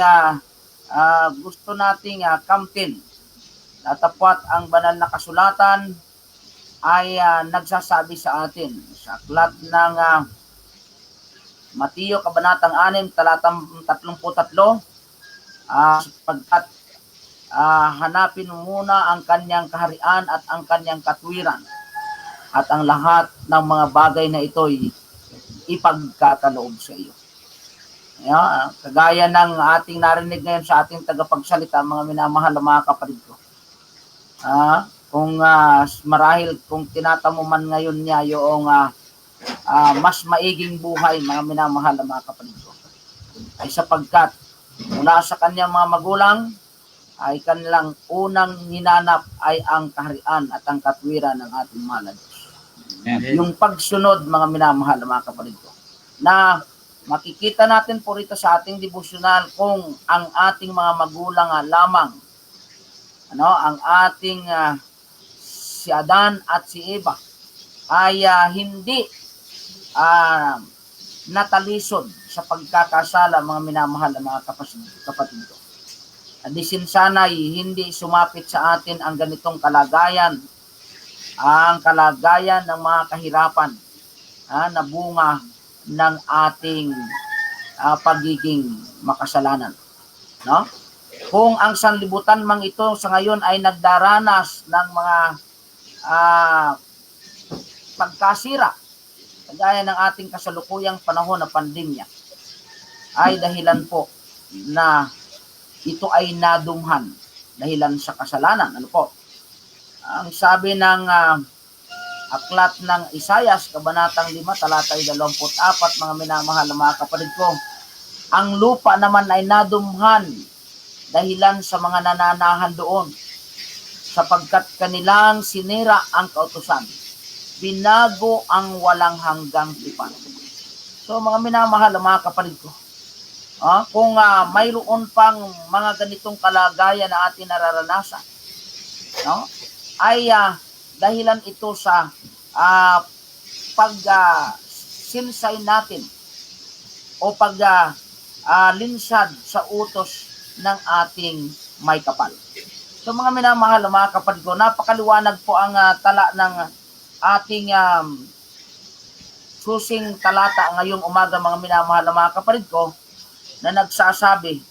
gusto nating kamtin. Natapwat ang banal na kasulatan ay nagsasabi sa atin sa aklat ng Mateo Kabanatang 6, talatang 33, sapagkat hanapin muna ang kanyang kaharian at ang kanyang katwiran, at ang lahat ng mga bagay na ito'y ipagkakaloob sa iyo. Kagaya ng ating narinig ngayon sa ating tagapagsalita, mga minamahal na mga kapatid ko. Kung marahil kung tinatamo man ngayon niya yung mas maiging buhay, mga minamahal na mga kapatid ko, ay sapagkat mula sa kanyang mga magulang ay kanilang unang hinanap ay ang kaharian at ang katwiran ng ating mahal na Diyos. Yung pagsunod, mga minamahal na mga kapatid ko, na makikita natin po rito sa ating devotional kung ang ating mga magulang lamang, ang ating si Adan at si Eva ay hindi natalisod sa pagkakasala, mga minamahal na mga kapatid ko. Adisin sana'y hindi sumapit sa atin ang ganitong kalagayan, ang kalagayan ng mga kahirapan na bunga ng ating pagiging makasalanan. Kung ang sanlibutan mang ito sa ngayon ay nagdaranas ng mga pagkasira, kagaya ng ating kasalukuyang panahon na pandemya, ay dahilan po na ito ay nadumhan dahilan sa kasalanan. Ano po? Ang sabi ng aklat ng Isayas, Kabanatang 5, talatay 24, mga minamahal na mga kapatid ko, ang lupa naman ay nadumhan dahilan sa mga nananahan doon, sapagkat kanilang sinira ang kautusan, binago ang walang hanggang tipan. So mga minamahal na mga kapatid ko, kung mayroon pang mga ganitong kalagayan na atin nararanasan, ay dahilan ito sa pag-sinsay natin o pag-linsad sa utos ng ating may kapal. So mga minamahal na mga kapatid ko, napakaliwanag po ang tala ng ating susing talata ngayong umaga, mga minamahal na mga kapatid ko, na nagsasabi,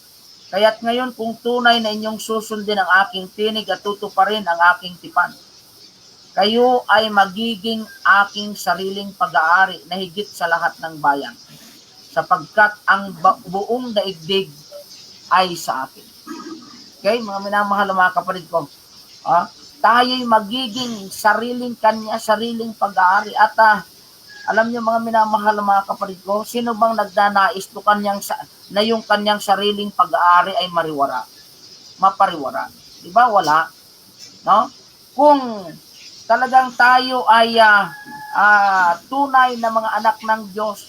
kaya't ngayon kung tunay na inyong susundin ang aking tinig at tutuparin ang aking tipan, kayo ay magiging aking sariling pag-aari na higit sa lahat ng bayan, sapagkat ang buong daigdig ay sa akin. Okay, mga minamahal na mga kapatid ko, tayo'y magiging sariling kanya, sariling pag-aari. At alam niyo mga minamahal na mga kapatid ko, sino bang nagdanais na yung kanyang sariling pag-aari ay mapariwara? Diba? Wala. Kung talagang tayo ay tunay na mga anak ng Diyos,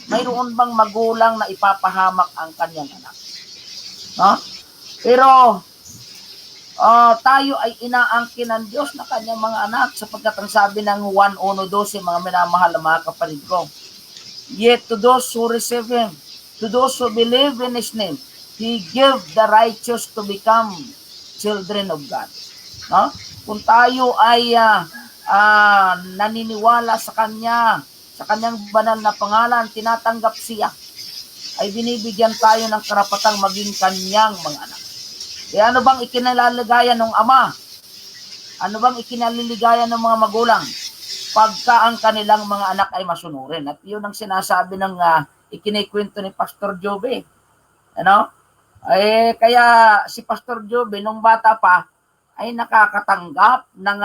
mayroon bang magulang na ipapahamak ang kanyang anak? Pero tayo ay inaangkin ng Diyos na kanyang mga anak, sapagkat ang sabi ng 1:12, mga minamahal na mga kapatid ko, yet to those who receive Him, to those who believe in His name, He gave the righteous to become children of God. Kung tayo ay naniniwala sa Kanya, sa Kanyang banal na pangalan, tinatanggap siya, ay binibigyan tayo ng karapatang maging kanyang mga anak. E ano bang ikinaliligayan ng ama? Ano bang ikinaliligayan ng mga magulang? Pagka ang kanilang mga anak ay masunurin. At yun ang sinasabi ng ikinikwento ni Pastor Jobe. Ano? Kaya si Pastor Jobe, nung bata pa, ay nakakatanggap ng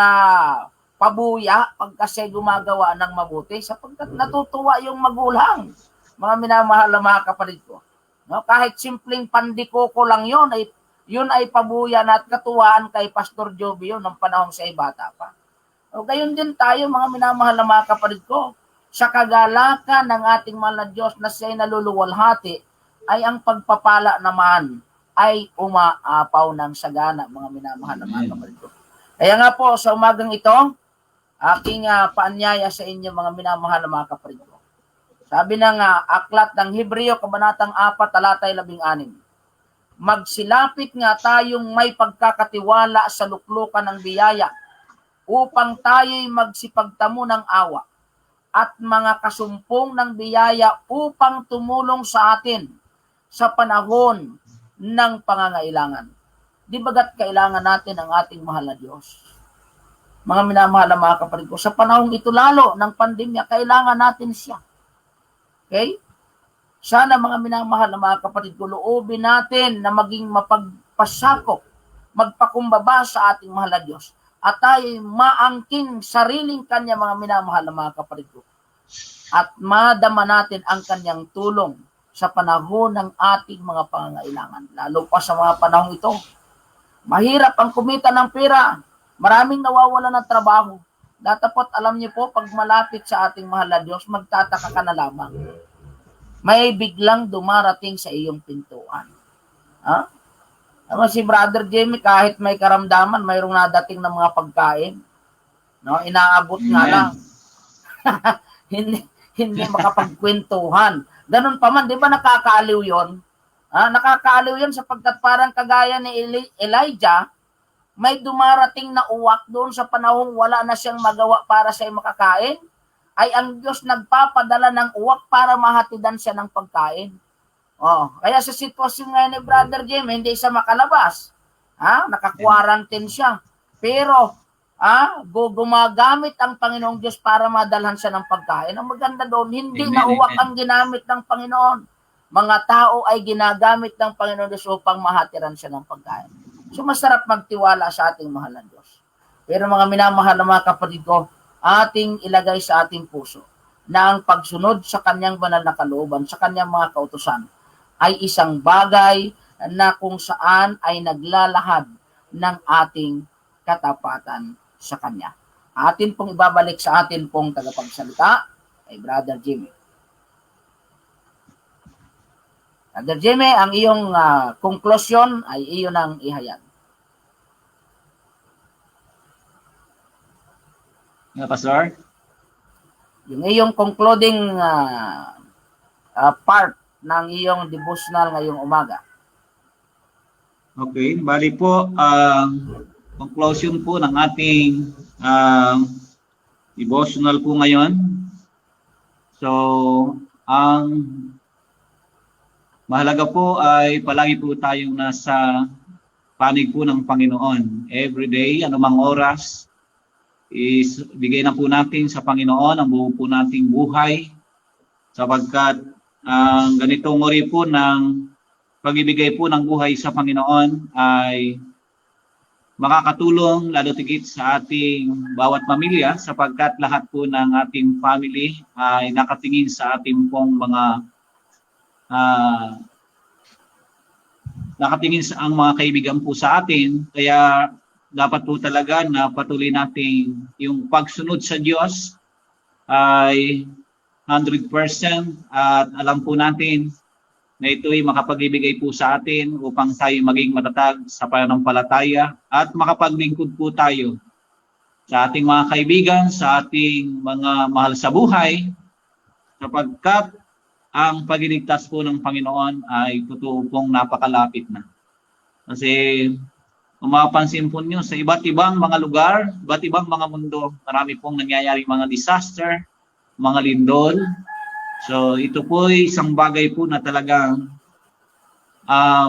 pabuya pagkasi gumagawa ng mabuti sapagkat natutuwa yung magulang. Mga minamahal na mga kapatid ko. No? Kahit simpleng pandikoko lang yun ay pabuya na at katuwaan kay Pastor Jobe yun ng panahon sa bata pa. O gayon din tayo mga minamahal na mga kapatid ko. Sa kagalakan ng ating mahal na Diyos na siya'y naluluwalhati, ay ang pagpapala naman ay umaapaw ng sagana, mga minamahal na mga kapatid ko. Kaya nga po, sa umagang ito, aking paanyaya sa inyo mga minamahal na mga kapatid ko. Sabi ng aklat ng Hebreo, Kabanatang 4, talatay 16. Magsilapit nga tayong may pagkakatiwala sa luklukan ng biyaya upang tayo'y magsipagtamo ng awa at mga kasumpong ng biyaya upang tumulong sa atin sa panahon ng pangangailangan. Di bagat kailangan natin ang ating mahal na Diyos? Mga minamahal na mga kapatid ko, sa panahon ito lalo ng pandemya, kailangan natin siya. Okay? Sana mga minamahal na mga kapatid ko, loobin natin na maging mapagpasakop, magpakumbaba sa ating mahal na Diyos. At tayo maangking sariling kanya mga minamahal na mga kapatid ko. At madama natin ang kanyang tulong sa panahon ng ating mga pangangailangan. Lalo pa sa mga panahon ito. Mahirap ang kumita ng pera. Maraming nawawala ng trabaho. Datapot alam niyo po, pag malapit sa ating mahal na Diyos, magtataka ka na lamang. May biglang dumarating sa iyong pintuan. Ha? Naman si Brother Jamie, kahit may karamdaman, mayroong nadating ng mga pagkain. No, inaabot nga lang. hindi makapagkwentuhan. Ganun pa man, di ba nakakaaliw yun? Nakakaaliw yun sapagkat parang kagaya ni Elijah, may dumarating na uwak doon sa panahong wala na siyang magawa para sa makakain, ay ang Diyos nagpapadala ng uwak para mahatidan siya ng pagkain. Kaya sa sitwasyon ngayon ni Brother Jim, hindi siya makalabas. Naka-quarantine siya. Pero, gumagamit ang Panginoong Diyos para madalhan siya ng pagkain. Ang maganda doon, hindi na uwak ang ginamit ng Panginoon. Mga tao ay ginagamit ng Panginoon Diyos upang mahatiran siya ng pagkain. So, masarap magtiwala sa ating mahal na Diyos. Pero mga minamahal na mga kapatid ko, ating ilagay sa ating puso na ang pagsunod sa kanyang banal na kalooban, sa kanyang mga kautusan, ay isang bagay na kung saan ay naglalahad ng ating katapatan sa kanya. Atin pong ibabalik sa atin pong tagapagsalita kay Brother Jimmy. Brother Jimmy, ang iyong konklusyon ay iyon ang ihayag. Pastor? Yung iyong concluding part ng iyong devotional ngayong umaga. Okay, bali po, conclusion po ng ating devotional po ngayon. So, ang mahalaga po ay palagi po tayong nasa panig po ng Panginoon. Every day, anumang oras, is bigay na po natin sa Panginoon ang buo po nating buhay sapagkat ang ganitong uri po ng pag-ibigay po ng buhay sa Panginoon ay makakatulong lalo tigit sa ating bawat pamilya sapagkat lahat po ng ating family ay nakatingin sa ating pong mga nakatingin sa ang mga kaibigan po sa atin. Kaya dapat po talaga na patuloy natin yung pagsunod sa Diyos ay 100% at alam po natin na ito'y makapagbibigay po sa atin upang tayo maging matatag sa pananampalataya at makapaglingkod po tayo sa ating mga kaibigan, sa ating mga mahal sa buhay sapagkat ang pagliligtas po ng Panginoon ay totoo pong napakalapit na. Kasi kung mapapansin po nyo, sa iba't ibang mga lugar, iba't ibang mga mundo, marami pong nangyayari mga disaster, mga lindol, So ito po ay isang bagay po na talagang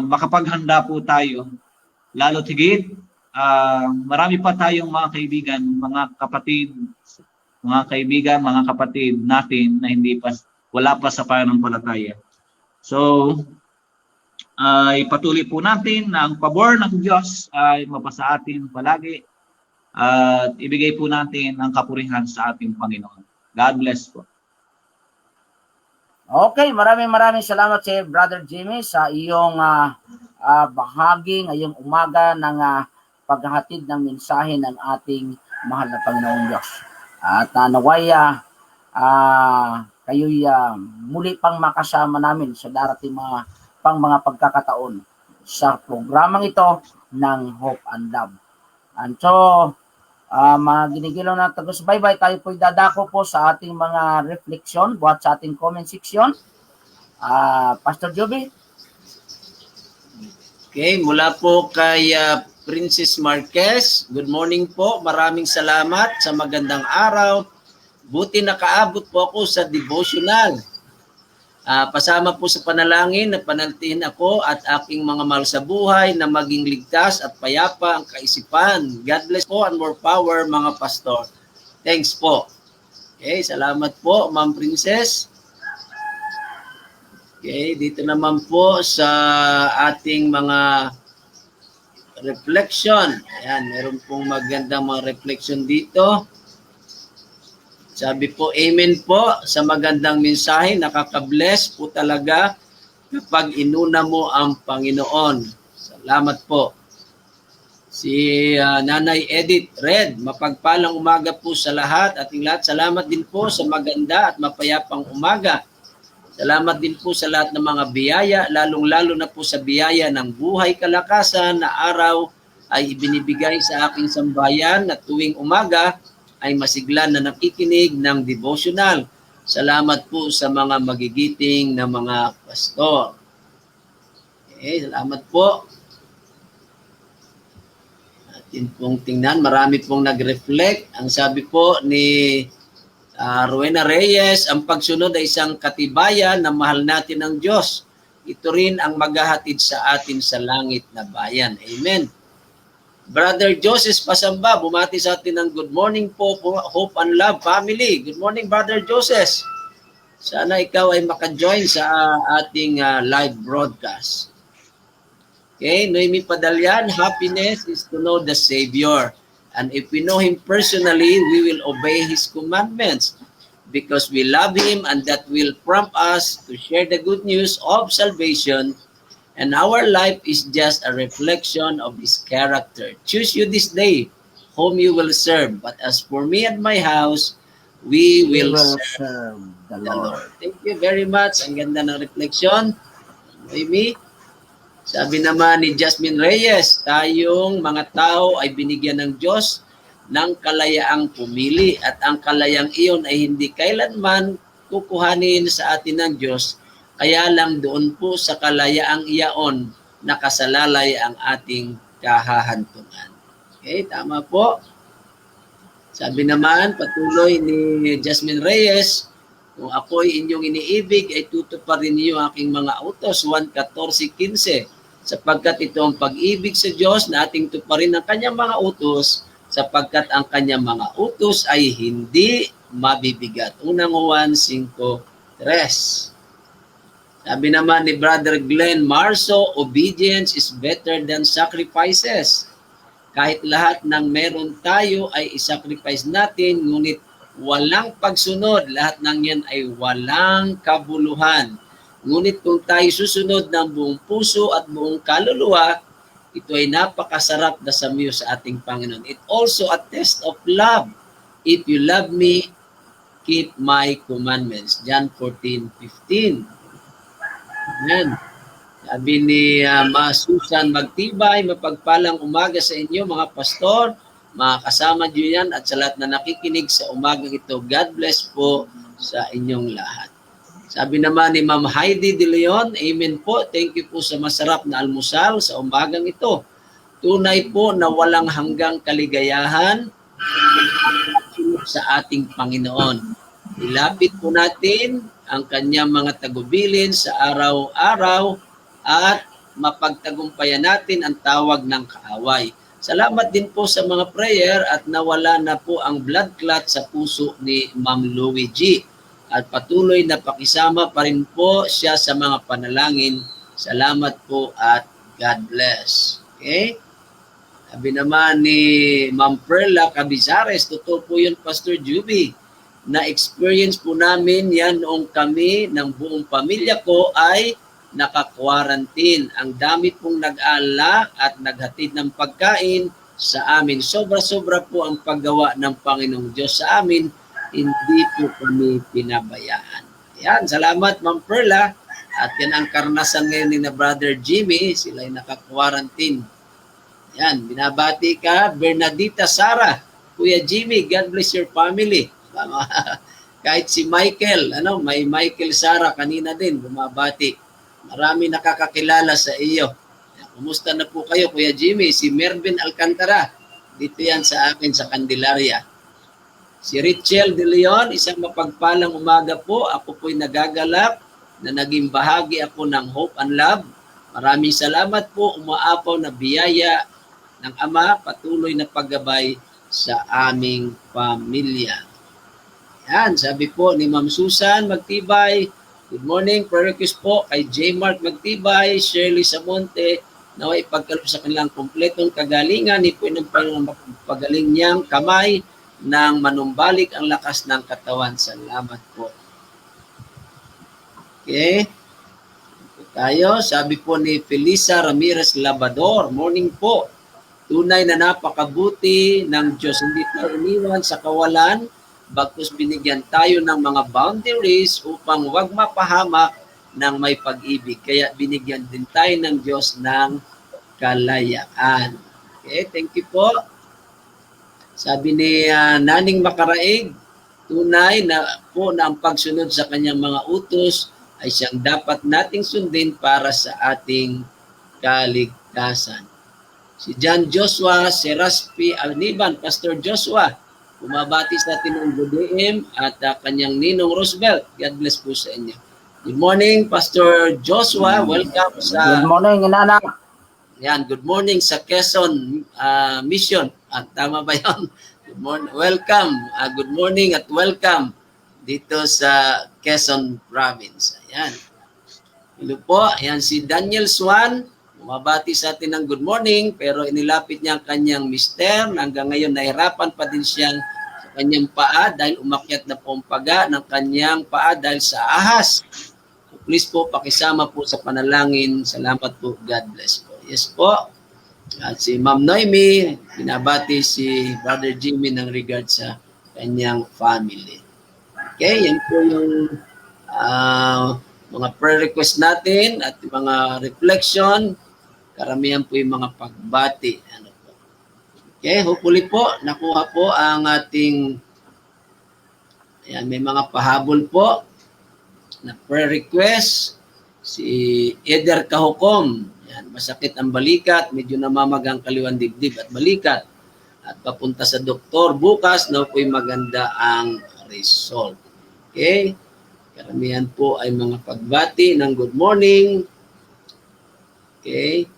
makapaghanda po tayo. Lalo tigit, marami pa tayong mga kaibigan, mga kapatid natin na wala pa sa pananampalataya. So, ipatuloy po natin na ang pabor ng Diyos ay mapasa atin palagi at ibigay po natin ang kapurihan sa ating Panginoon. God bless po. Okay, maraming salamat si Brother Jimmy sa iyong bahagi ngayong umaga ng paghahatid ng mensahe ng ating mahal na Panginoong Diyos. At naway kayo'y muli pang makasama namin sa darating mga pagkakataon sa programang ito ng Hope and Love. And so, mga ginigilaw na taga-subaybay, tayo po'y dadako po sa ating mga refleksyon buhat sa ating comment section. Pastor Joby. Okay, mula po kay Princess Marquez. Good morning po. Maraming salamat sa magandang araw. Buti nakaabot po ako sa devotional. Pasama po sa panalangin na panaltihin ako at aking mga mahal sa buhay na maging ligtas at payapa ang kaisipan. God bless po and more power mga pastor. Thanks po. Okay, salamat po Ma'am Princess. Okay, dito naman po sa ating mga reflection. Ayan, meron pong magandang mga reflection dito. Sabi po, amen po sa magandang mensahe. Nakaka-bless po talaga kapag inuna mo ang Panginoon. Salamat po. Si Nanay Edith Red, mapagpalang umaga po sa lahat. Ating lahat, salamat din po sa maganda at mapayapang umaga. Salamat din po sa lahat ng mga biyaya, lalong-lalo na po sa biyaya ng buhay kalakasan na araw ay ibinibigay sa aking sambayan na tuwing umaga ay masigla na nakikinig ng devotional. Salamat po sa mga magigiting na mga pastor. Okay, salamat po. Atin pong tingnan, marami pong nag-reflect. Ang sabi po ni Rowena Reyes, ang pagsunod ay isang katibayan na mahal natin ng Diyos. Ito rin ang maghahatid sa atin sa langit na bayan. Amen. Brother Joseph Pasamba, bumati sa atin ng good morning po, Hope and Love family. Good morning, Brother Joseph. Sana ikaw ay maka-join sa ating live broadcast. Okay, Noemi Padalyan, happiness is to know the Savior. And if we know Him personally, we will obey His commandments because we love Him, and that will prompt us to share the good news of salvation. And our life is just a reflection of His character. Choose you this day whom you will serve. But as for me and my house, we will serve the Lord. Thank you very much. Ang ganda ng reflection. Amy. Sabi naman ni Jasmine Reyes, tayong mga tao ay binigyan ng Diyos ng kalayaang pumili. At ang kalayang iyon ay hindi kailanman kukuhanin sa atin ng Diyos. Kaya lang doon po sa kalayaang iyaon nakasalalay ang ating kahahantungan. Okay, tama po. Sabi naman, patuloy ni Jasmine Reyes, kung ako'y inyong iniibig, ay tutuparin niyo aking mga utos, 1:14-15, sapagkat ito ang pag-ibig sa Diyos na ating tuparin ang kanyang mga utos, sapagkat ang kanyang mga utos ay hindi mabibigat. Unang Juan 5:3. Sabi naman ni Brother Glenn Marso, obedience is better than sacrifices. Kahit lahat ng meron tayo ay isacrifice natin, ngunit walang pagsunod, lahat ng yan ay walang kabuluhan. Ngunit kung tayo susunod ng buong puso at buong kaluluwa, ito ay napakasarap na samyo sa ating Panginoon. It also a test of love. If you love me, keep my commandments. John 14:15. Amen. Sabi ni Susan Magtibay, mapagpalang umaga sa inyo mga pastor, mga kasama nyo yan at sa lahat na nakikinig sa umagang ito. God bless po sa inyong lahat. Sabi naman ni Ma'am Heidi De Leon, amen po, thank you po sa masarap na almusal sa umagang ito. Tunay po na walang hanggang kaligayahan sa ating Panginoon. Ilapit po natin ang kanyang mga tagubilin sa araw-araw at mapagtagumpayan natin ang tawag ng kaaway. Salamat din po sa mga prayer at nawala na po ang blood clot sa puso ni Ma'am Louie G. At patuloy na pakisama pa rin po siya sa mga panalangin. Salamat po at God bless. Okay? Sabi naman ni Ma'am Perla Cabizares, totoo po yun, Pastor Juby. Na-experience po namin yan noong kami ng buong pamilya ko ay naka-quarantine. Ang dami pong nag-ala at naghatid ng pagkain sa amin. Sobra-sobra po ang paggawa ng Panginoong Diyos sa amin. Hindi po kami pinabayaan. Yan, salamat Ma'am Perla. At yan ang karanasan ngayon ni na Brother Jimmy. Sila ay naka-quarantine. Yan, binabati ka, Bernadita Sara. Kuya Jimmy, God bless your family. Kahit si Michael, may Michael Sara kanina din, bumabati. Marami nakakakilala sa iyo. Kumusta na po kayo, Kuya Jimmy? Si Mervin Alcantara, dito yan sa akin sa Candelaria. Si Richel De Leon, isang mapagpalang umaga po. Ako po'y nagagalak na naging bahagi ako ng Hope and Love. Maraming salamat po, umaapaw na biyaya ng Ama, patuloy na paggabay sa aming pamilya. Yan, sabi po ni Ma'am Susan Magtibay, good morning, prayer request po kay J. Mark Magtibay, Shirley Samonte, naway ipagkaloob sa kanilang kompletong kagalingan, ni po ng pagaling niyang kamay nang manumbalik ang lakas ng katawan. Salamat po. Okay. Tayo, sabi po ni Felisa Ramirez Labador, morning po. Tunay na napakabuti ng Diyos, hindi tayo iniwan sa kawalan, bagkus binigyan tayo ng mga boundaries upang wag mapahamak ng may pag-ibig. Kaya binigyan din tayo ng Diyos ng kalayaan. Okay, thank you po. Sabi ni Naning Makaraig, tunay na po na ang pagsunod sa kanyang mga utos ay siyang dapat nating sundin para sa ating kaligtasan. Si John Joshua Seraspi Alniban, Pastor Joshua, bumabati sa atin ng GDM at kanyang ninong Roosevelt. God bless po sa inyo. Good morning, Pastor Joshua. Welcome sa... Good morning, inanak. Yan, good morning sa Quezon Mission. Tama ba yun? Good morning. Welcome. Good morning at welcome dito sa Quezon Province. Ayan. Hello po. Ayan si Daniel Swan. Bumabati sa atin ng good morning, pero inilapit niya ang kanyang mister. Hanggang ngayon, nahirapan pa din siyang sa kanyang paa dahil umakyat na po ang paga ng kanyang paa dahil sa ahas. So, please po, pakisama po sa panalangin. Salamat po. God bless po. Yes po. At si Ma'am Noemi, binabati si Brother Jimmy ng regard sa kanyang family. Okay, yan po yung mga prayer request natin at mga reflection. Karamihan po yung mga pagbati. Okay, hopefully po, nakuha po ang ating, ayan, may mga pahabol po na prayer request. Si Eder Kahukom, ayan, masakit ang balikat, medyo namamagang kaliwang dibdib at balikat. At papunta sa doktor bukas, na po'y maganda ang result. Okay, karamihan po ay mga pagbati ng good morning. Okay.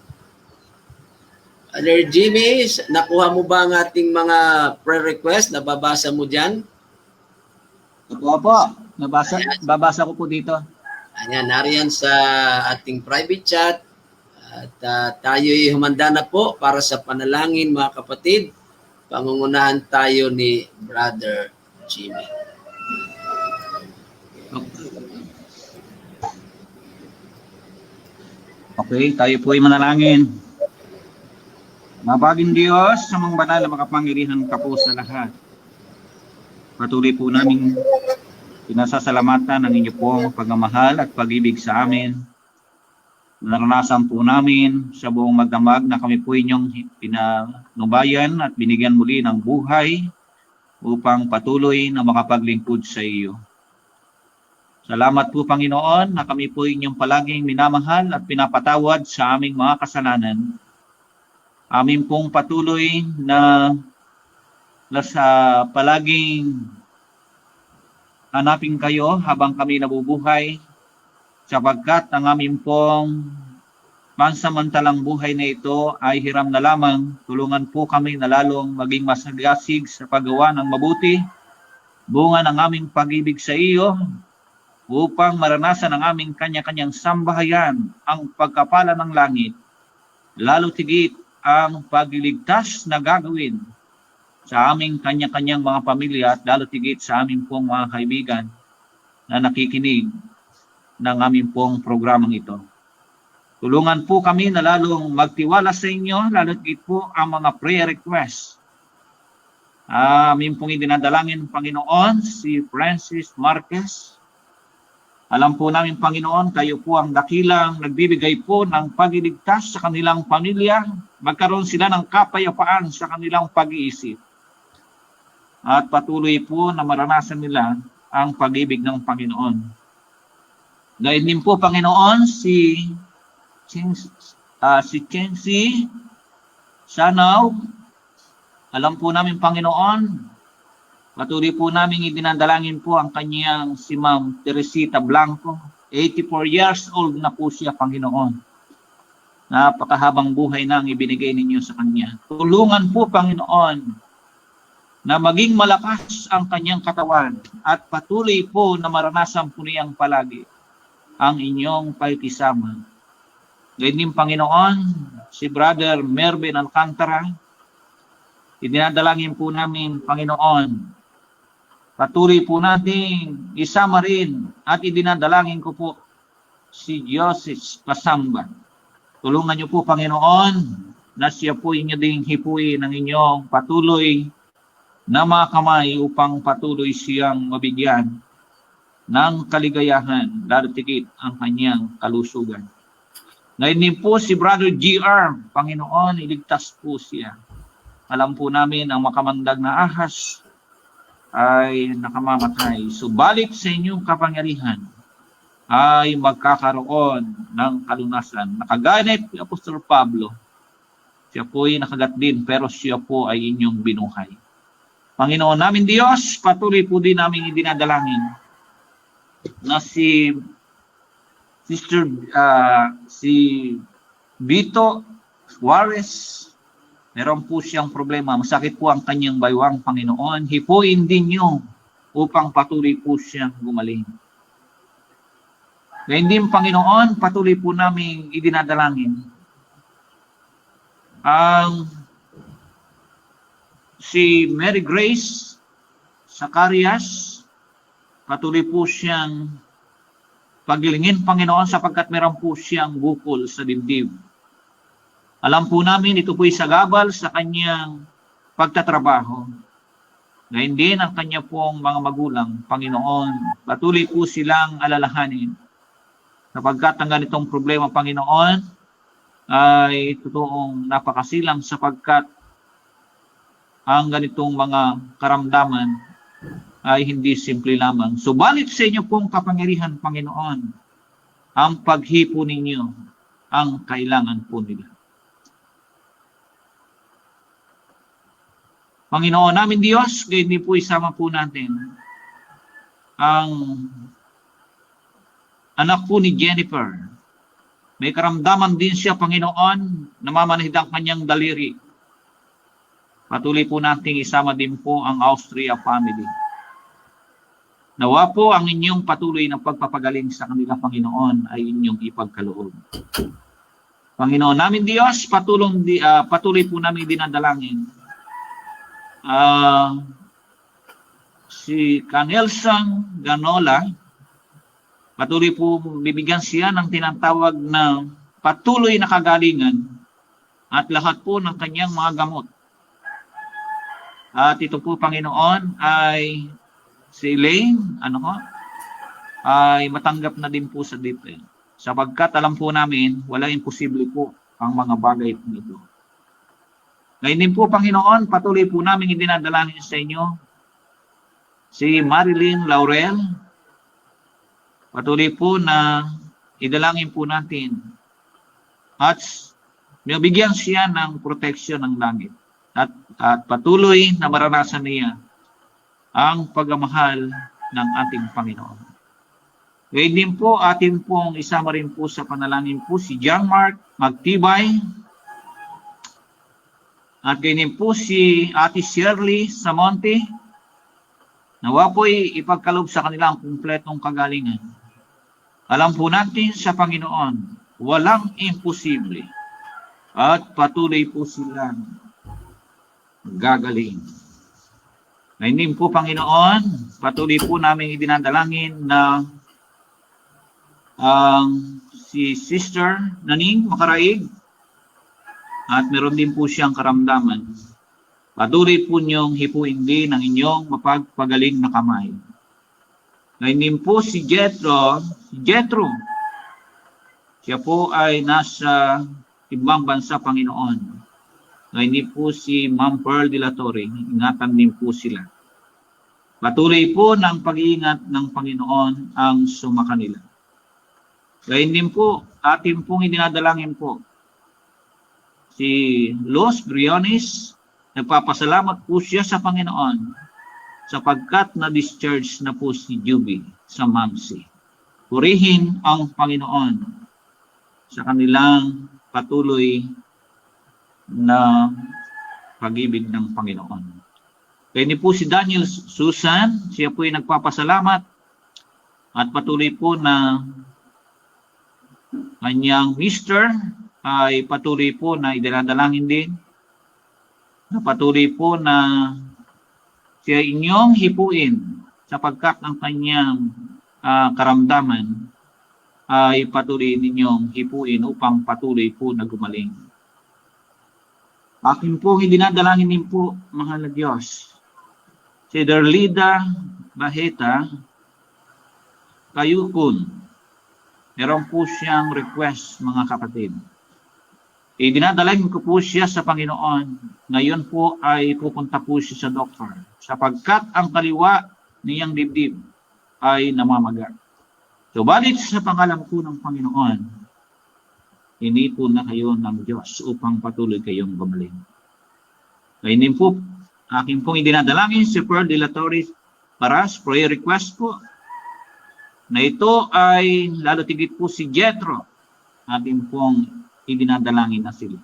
Brother Jimmy, nakuha mo ba ang ating mga prayer request? Nababasa mo dyan? Opo. Babasa ko po dito. Ayan, nariyan sa ating private chat. At tayo'y humanda na po para sa panalangin, mga kapatid. Pangungunahan tayo ni Brother Jimmy. Okay, tayo po ay manalangin. Mabaging Diyos, sa mga banal na makapangyarihan ka po sa lahat. Patuloy po namin pinasasalamatan ang inyo pong pagmamahal at pag-ibig sa amin. Naranasan po namin sa buong magdamag na kami po inyong pinanubayan at binigyan muli ng buhay upang patuloy na makapaglingkod sa iyo. Salamat po Panginoon na kami po inyong palaging minamahal at pinapatawad sa aming mga kasalanan. Amin pong patuloy na sa palaging hanapin kayo habang kami nabubuhay, sapagkat ang aming pong pansamantalang buhay na ito ay hiram na lamang. Tulungan po kami na lalong maging masagasig sa paggawa ng mabuti, bunga ng aming pag-ibig sa iyo, upang maranasan ang aming kanya-kanyang sambahayan, ang pagkapala ng langit, lalo tigit ang pagliligtas na gagawin sa aming kanya-kanyang mga pamilya at lalo tigit sa aming pong mga kaibigan na nakikinig ng aming pong programang ito. Tulungan po kami na lalong magtiwala sa inyo, lalo tigit po ang mga prayer requests. Aming pong idinadalangin, Panginoon, si Francis Marquez. Alam po namin, Panginoon, kayo po ang dakilang nagbibigay po ng pagliligtas sa kanilang pamilya, magkaroon sila ng kapayapaan sa kanilang pag-iisip. At patuloy po na maranasan nila ang pag-ibig ng Panginoon. Gayun din po, Panginoon, si Chency Sanaw. Alam po namin, Panginoon, patuloy po namin idinadalangin po ang kanyang si Ma'am Teresita Blanco. 84 years old na po siya, Panginoon. Napakahabang buhay na ang ibinigay ninyo sa kanya. Tulungan po, Panginoon, na maging malakas ang kanyang katawan at patuloy po na maranasan po niyang palagi ang inyong pakikisama. Ganyan, Panginoon, si Brother Mervin Alcantara, idinadalangin po namin, Panginoon, patuloy po natin isama rin at idinadalangin ko po si Joseph Pasamba. Tulungan niyo po, Panginoon, na siya po inyo ding hipuin ng inyong patuloy na mga kamay upang patuloy siyang mabigyan ng kaligayahan, lalo tigit ang kanyang kalusugan. Ngayon din po si Brother GR, Panginoon, iligtas po siya. Alam po namin ang makamandag na ahas ay nakamamatay. Subalit sa inyong kapangyarihan ay magkakaroon ng kalunasan. Nakagaya ni Apostol Pablo, siya po ay nakagat din pero siya po ay inyong binuhay. Panginoon namin Diyos, patuloy po din namin idinadalangin na si Vito Suarez, meron po siyang problema. Masakit po ang kanyang baywang, Panginoon. Hipuin din niyo upang patuloy po siyang gumaling. Kaya hindi, Panginoon, patuloy po namin idinadalangin ang si Mary Grace Zacarias, patuloy po siyang pagilingin, Panginoon, sapagkat meron po siyang bukol sa dibdib. Alam po namin, ito po'y sagabal sa kanyang pagtatrabaho. Ngayon din ang kanya pong mga magulang, Panginoon, patuloy po silang alalahanin. Sapagkat ang ganitong problema, Panginoon, ay totoong napakasilang sapagkat ang ganitong mga karamdaman ay hindi simple lamang. Subalit sa inyo pong kapangyarihan, Panginoon, ang paghipo ninyo ang kailangan po nila. Panginoon namin Diyos, gayon din po isama po natin ang anak po ni Jennifer. May karamdaman din siya, Panginoon, namamanhid ang kanyang daliri. Patuloy po nating isama din po ang Austria family. Nawa po ang inyong patuloy na pagpapagaling sa kanila, Panginoon, ay inyong ipagkaloob. Panginoon namin Diyos, patuloy po namin dinadalangin si Canelsang Ganola, patuloy po bibigyan siya ng tinatawag na patuloy na kagalingan at lahat po ng kanyang mga gamot. At ito po, Panginoon, ay si Elaine, ay matanggap na din po sa DepEd. Sapagkat alam po namin, wala imposible po ang mga bagay po ito. Ngayon din po, Panginoon, patuloy po namin idinadalangin sa inyo si Marilyn Laurel. Patuloy po na idalangin po natin at mabigyan siya ng proteksyon ng langit. At patuloy na maranasan niya ang pagmamahal ng ating Panginoon. Ngayon din po, atin pong isama rin po sa panalangin po si John Mark Magtibay, at ganyan po si Ate Shirley Samonte. Nawa po'y ipagkaloob sa kanila ang kumpletong kagalingan. Alam po natin sa Panginoon, walang imposible at patuloy po silang gagaling. Ngayon po, Panginoon, patuloy po namin idinadalangin na si Sister Naning Makaraig, at meron din po siyang karamdaman. Patuloy po niyong hipuin din ang inyong mapagpagaling na kamay. Ngayon din po si Jethro, siya po ay nasa ibang bansa, Panginoon. Ngayon din po si Ma'am Pearl de la Torre, ingatan din po sila. Patuloy po ng pag-iingat ng Panginoon ang sumakanila. Ngayon din po, atin pong idinadalangin po si Los Briones. Nagpapasalamat po siya sa Panginoon sapagkat na-discharge na po si Juby sa MAMSI. Purihin ang Panginoon sa kanilang patuloy na pag-ibig ng Panginoon. Kaya ni po si Daniel Susan, siya po ay nagpapasalamat at patuloy po na kanyang mister ay patuloy po na idinadalangin din, na patuloy po na siya inyong hipuin sapagkat ang kanyang karamdaman ay patuloy ninyong hipuin upang patuloy po na gumaling. Akin pong idinadalangin din po, mahal na Diyos, si Darlida Baheta Kayukun. Meron po siyang request, mga kapatid. Idinadalangin ko po siya sa Panginoon. Ngayon po ay pupunta po siya sa doktor sapagkat ang kaliwa niyang dibdib ay namamaga. Subalit sa pangalan po ng Panginoon, inipo na kayo ng Diyos upang patuloy kayong gumaling. Ngayon din po, aking pong idinadalangin si Pearl de la Torre Paras, prayer request po, na ito ay lalo tigit po si Jethro, ating pong idinadalangin na sila.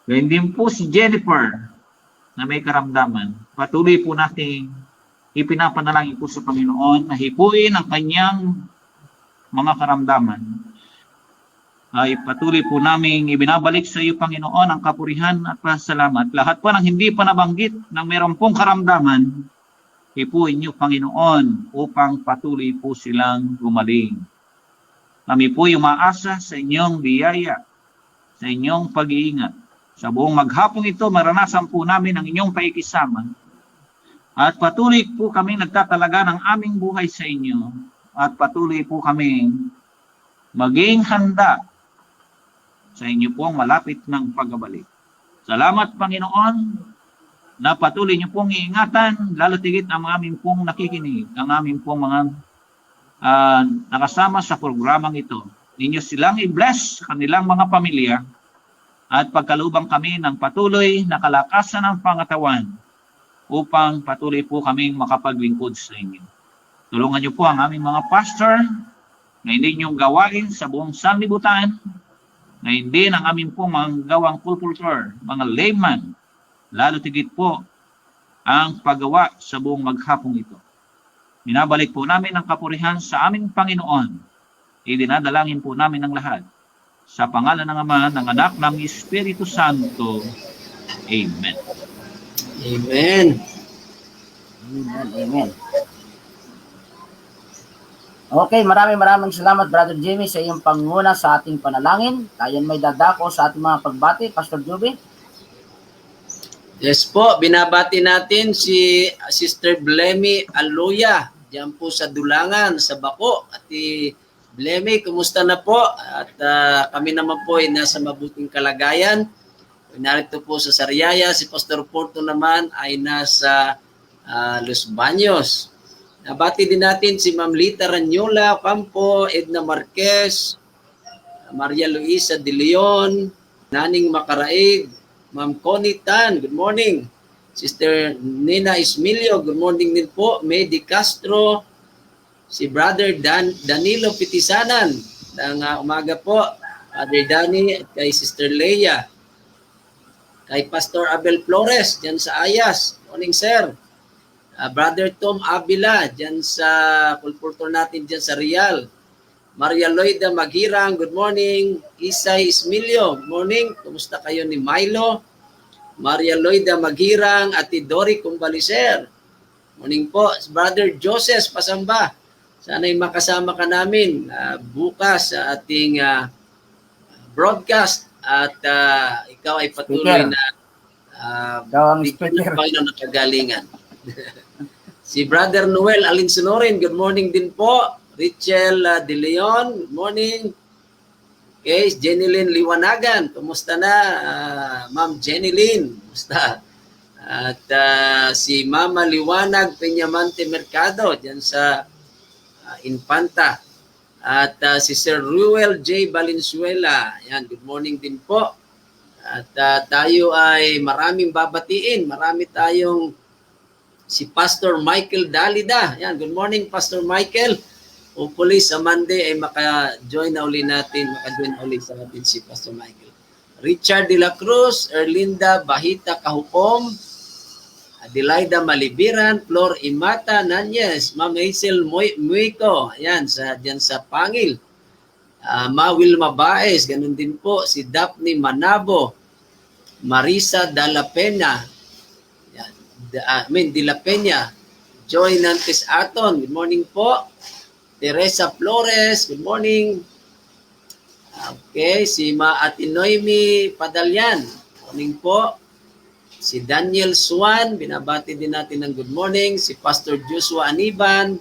Ngayon din po si Jennifer na may karamdaman, patuloy po natin ipinapanalangin po sa Panginoon na hipuin ang kanyang mga karamdaman. Ay patuloy po namin ibinabalik sa iyo, Panginoon, ang kapurihan at pasalamat. Lahat po ng hindi pa nabanggit ng meron pong karamdaman, hipuin niyo, Panginoon, upang patuloy po silang gumaling. Kami po yung maasa sa inyong biyaya, sa inyong pag-iingat. Sa buong maghapong ito, maranasan po namin ang inyong paikisama. At patuloy po kami nagtatalaga ng aming buhay sa inyo. At patuloy po kami maging handa sa inyo pong malapit ng pagbabalik. Salamat, Panginoon, na patuloy niyo pong iingatan, lalo tigit ang aming pong nakikinig, ang aming pong mga nakasama sa programang ito. Ninyo silang i-bless sa kanilang mga pamilya at pagkalubang kami ng patuloy na kalakasan ng pangatawan upang patuloy po kaming makapaglingkod sa inyo. Tulungan niyo po ang aming mga pastor na hindi niyong gawain sa buong sanlibutan, na hindi ang aming pong mga gawang kultur, mga layman, lalo tigit po ang paggawa sa buong maghapong ito. Minabalik po namin ang kapurihan sa aming Panginoon. Idinadalangin po namin ang lahat. Sa pangalan ng Ama, ng Anak, ng Espiritu Santo. Amen. Amen. Amen. Amen. Okay, maraming salamat, Brother Jimmy, sa iyong panguna sa ating panalangin. Tayo may dadako sa ating mga pagbati. Pastor Juby. Yes po, binabati natin si Sister Blemy Aloya, diyan po sa Dulangan, sa Bako. At Blemy, kumusta na po? At kami naman po ay nasa mabuting kalagayan. Narito po sa Sariaya, si Pastor Porto naman ay nasa Los Baños. Nabati din natin si Ma'am Lita Ranyola Campo, Edna Marquez, Maria Luisa De Leon, Naning Makaraig, Ma'am Connie Tan, good morning. Sister Nina Ismilio, good morning din po. May Di Castro, si Brother Danilo Pitisanan, ng umaga po. Brother Danny at kay Sister Leia. Kay Pastor Abel Flores, dyan sa Ayas. Morning, sir. Brother Tom Abila, dyan sa kulpurtor natin dyan sa Real. Maria Loida Maghirang, good morning. Isay Ismilio, good morning. Kumusta kayo ni Milo? Maria Loida Maghirang, Ati Dori Kumbaliser. Morning po. Brother Joseph Pasamba, sana'y makasama ka namin bukas sa ating broadcast at ikaw ay patuloy Speaker. na Daw ang bigyan ng speaker. Panginoon ng kagalingan. Si Brother Noel Alinsonorin, good morning din po. Richel De Leon, good morning. Okay, Jenilyn Liwanagan, kumusta na? Ma'am Jenilyn, kumusta? At si Mama Liwanag Peñamante Mercado, dyan sa Infanta. At si Sir Ruel J. Valenzuela, yan, good morning din po. At tayo ay maraming babatiin. Marami tayong si Pastor Michael Dalida. Yan, good morning Pastor Michael. Hopefully sa Monday ay maka-join na uli natin, maka-join uli sa atin si Pastor Michael. Richard De La Cruz, Erlinda Bahita Kahupom, Adelaida Malibiran, Flor Imata Nanyes, Ma'am Hazel Muico, ayan, dyan sa Pangil. Ma Wilma Baez, ganun din po, si Daphne Manabo, Marisa Dalla Peña, De La Peña, Joy Nantes Aton, good morning po. Teresa Flores, good morning. Okay, si Ate Noemi Padalyan, good morning po. Si Daniel Swan, binabati din natin ng good morning. Si Pastor Joshua Aniban,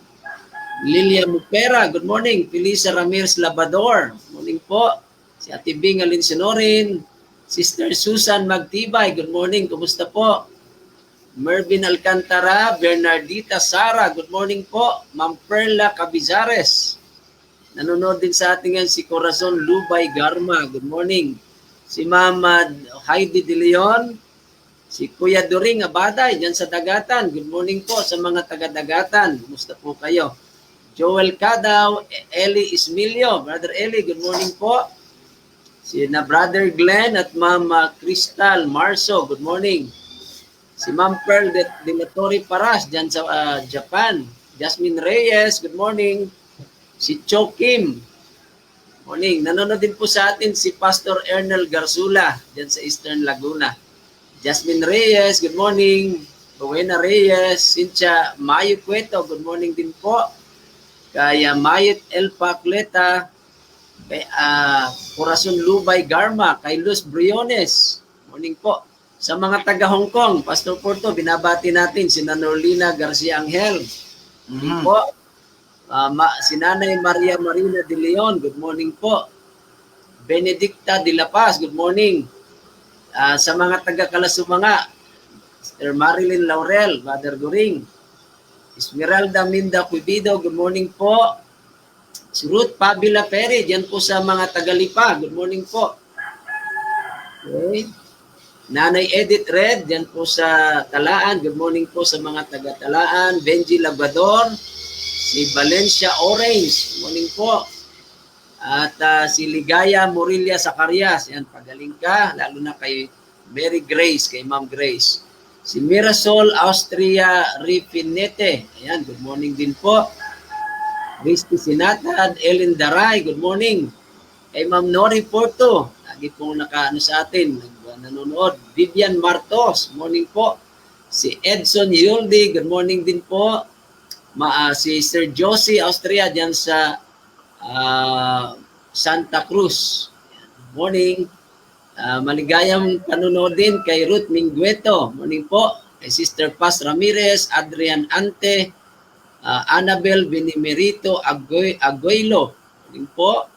Lilia Mupera, good morning. Felisa Ramirez Labador, good morning po. Si Ate Bing Alinsenorin, Sister Susan Magtibay, good morning. Kumusta po? Mervin Alcantara, Bernardita Sara, good morning po. Ma'am Perla Cabizares. Nanonood din sa atin yan si Corazon Lubay Garma, good morning. Si Ma'am Heidi De Leon, si Kuya Doring Abaday, dyan sa Dagatan, good morning po sa mga taga-Dagatan. Kumusta po kayo? Joel Cadaw, Eli Ismilio, Brother Eli, good morning po. Si na Brother Glenn at Ma'am Crystal Marso, good morning. Si Ma'am Pearl de la Torre Paras dyan sa Japan. Jasmine Reyes, good morning. Si Cho Kim, morning. Nanonood din po sa atin si Pastor Ernel Garzula dyan sa Eastern Laguna. Jasmine Reyes, good morning. Buena Reyes, Cynthia Mayo Cueto, good morning din po. Kaya Mayet El Pacleta, kay Corazon Lubay Garma, kay Luz Briones, morning po. Sa mga taga Hong Kong, Pastor Porto, binabati natin si Norlina Garcia Angel. Good po. Si Nanay Maria Marina de Leon, good morning po. Benedicta de la Paz, good morning. Sa mga taga Kalasumanga, Sister Marilyn Laurel, Brother Goring. Esmeralda Minda Cuibido, good morning po. Si Ruth Pabila Perry, dyan po sa mga Tagalipa, good morning po. Okay. Nanay Edith Red, dyan po sa Talaan. Good morning po sa mga taga-Talaan. Benji Labrador, si Valencia Orange, good morning po. At si Ligaya Morilia Zacarias, yan, pagaling ka, lalo na kay Mary Grace, kay Ma'am Grace. Si Mirasol Austria Rifinete, ayan, good morning din po. Christy Sinatad, Ellen Daray, good morning. Kay Ma'am Nori Porto, lagi pong nakaano sa atin, nanonood. Vivian Martos, morning po. Si Edson Yuldi, good morning din po. Si Sir Josie Austria dyan sa Santa Cruz, morning. Maligayang panunood din kay Ruth Minggueto, morning po. Kay Sister Paz Ramirez, Adrian Ante, Annabel Benimerito Aguilo, morning po.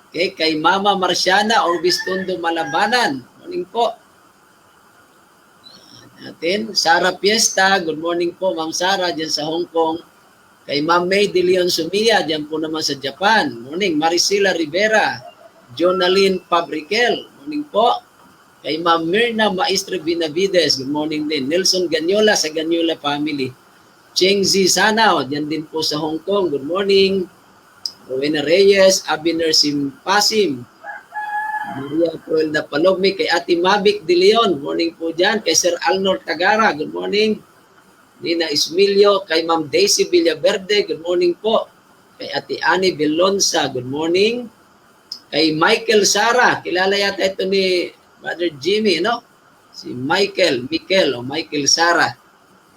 Okay, kay Mama Marciana Orbistondo Malabanan, morning po. Natin, Sara Fiesta, good morning po Ma'am Sara dyan sa Hong Kong. Kay Ma'am May De Leon Sumia, dyan po naman sa Japan, morning. Maricela Rivera, Jonaline Fabriquel, morning po. Kay Ma'am Mirna Maestre Benavides, good morning din. Nelson Ganyola sa Ganyola family. Cheng Z Sanao, dyan din po sa Hong Kong, good morning. Rowena Reyes, Abiner Simpasim, Maria Proelda Palogme, kay Ate Mavic De Leon, morning po dyan. Kay Sir Alnor Tagara, good morning. Nina Ismilio, kay Ma'am Daisy Villaverde, good morning po. Kay Ate Annie Belonsa, good morning. Kay Michael Sara, kilala yata ito ni Brother Jimmy, no? Si Michael Sara.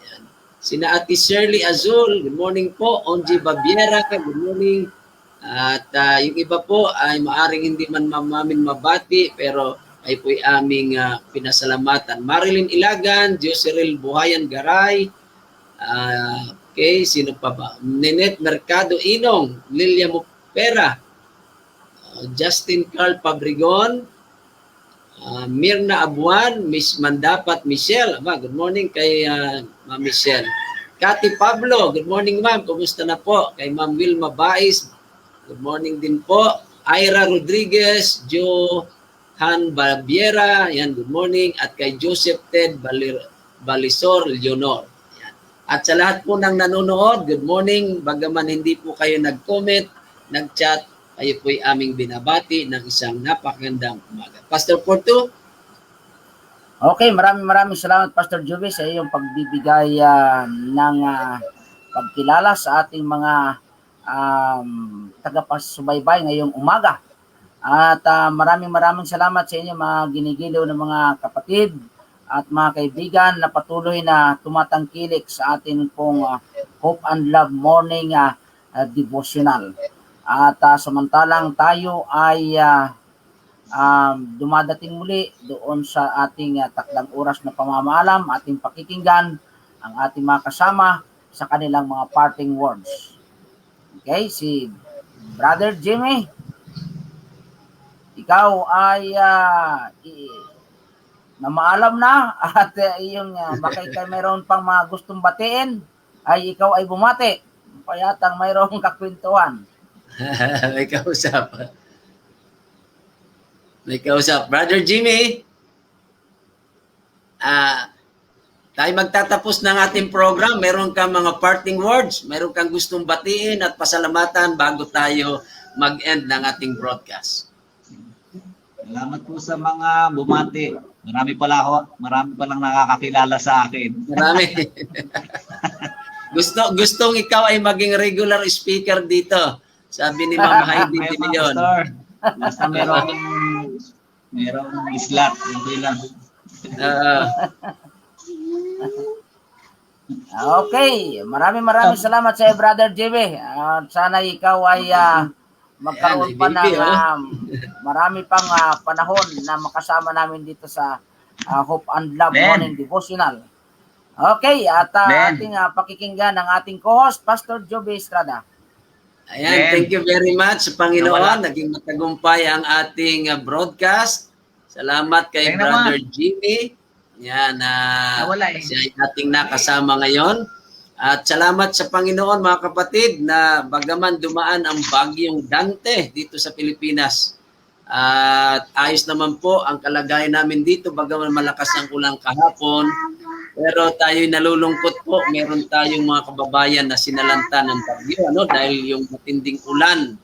Yan. Sina Ate Shirley Azul, good morning po. Onji Babiera, good morning. At yung iba po ay maaring hindi man mamin mabati pero ay po'y aming pinasalamatan. Marilyn Ilagan, Joseril Buhayan Garay, okay, sino pa ba? Nenet Mercado Inong, Lilia Mupera, Justin Carl Pabrigon, Mirna Abuan, Miss Mandapat Michelle. Good morning kay Ma'am Michelle. Cathy Pablo, good morning ma'am. Kumusta na po? Kay Ma'am Wilma Bais, good morning din po. Ira Rodriguez, Johan Babiera, yan, good morning. At kay Joseph Ted Balisor Leonor. Yan. At sa lahat po ng nanonood, good morning. Bagaman hindi po kayo nag-comment, nag-chat, kayo po'y aming binabati ng isang napakagandang umaga. Pastor Porto? Okay, maraming salamat Pastor Joby sa iyong pagbibigay ng pagkilala sa ating mga tagapasubaybay ngayong umaga. At maraming salamat sa inyo mga ginigiliw ng mga kapatid at mga kaibigan na patuloy na tumatangkilik sa atin pong Hope and Love Morning Devotional. At samantalang tayo ay dumadating muli doon sa ating takdang oras na pamamaalam, ating pakikinggan ang ating mga kasama sa kanilang mga parting words. Okay, si Brother Jimmy, ikaw ay namaalam na at iyong baka ikay mayroon pang mga gustong batiin ay ikaw ay bumati. Payatang mayroong kakwentuhan. May kausap. Brother Jimmy, tayo magtatapos ng ating program. Meron kang mga parting words, meron kang gustong batiin at pasalamatan bago tayo mag-end ng ating broadcast. Salamat po sa mga bumati. Marami palang nakakakilala sa akin. Marami. Gustong ikaw ay maging regular speaker dito. Sabi ni Ma'am Heidi De Leon. Basta merong slot. Okay lang. Okay, maraming salamat sa iyo, Brother JB. Sana ikaw ay magkaroon pa ng marami pang panahon na makasama namin dito sa Hope and Love Morning Devotional. Okay, at ating pakikinggan ng ating co-host, Pastor Joby Estrada. Ayan, thank you very much sa Panginoon. Naging matagumpay ang ating broadcast. Salamat kay Brother Jimmy. Yan, siya ay ating nakasama ngayon. At salamat sa Panginoon mga kapatid na bagaman dumaan ang bagyong Dante dito sa Pilipinas. At ayos naman po ang kalagayan namin dito bagaman malakas ang ulan kahapon. Pero tayo'y nalulungkot po. Meron tayong mga kababayan na sinalanta ng bagyo dahil yung matinding ulan.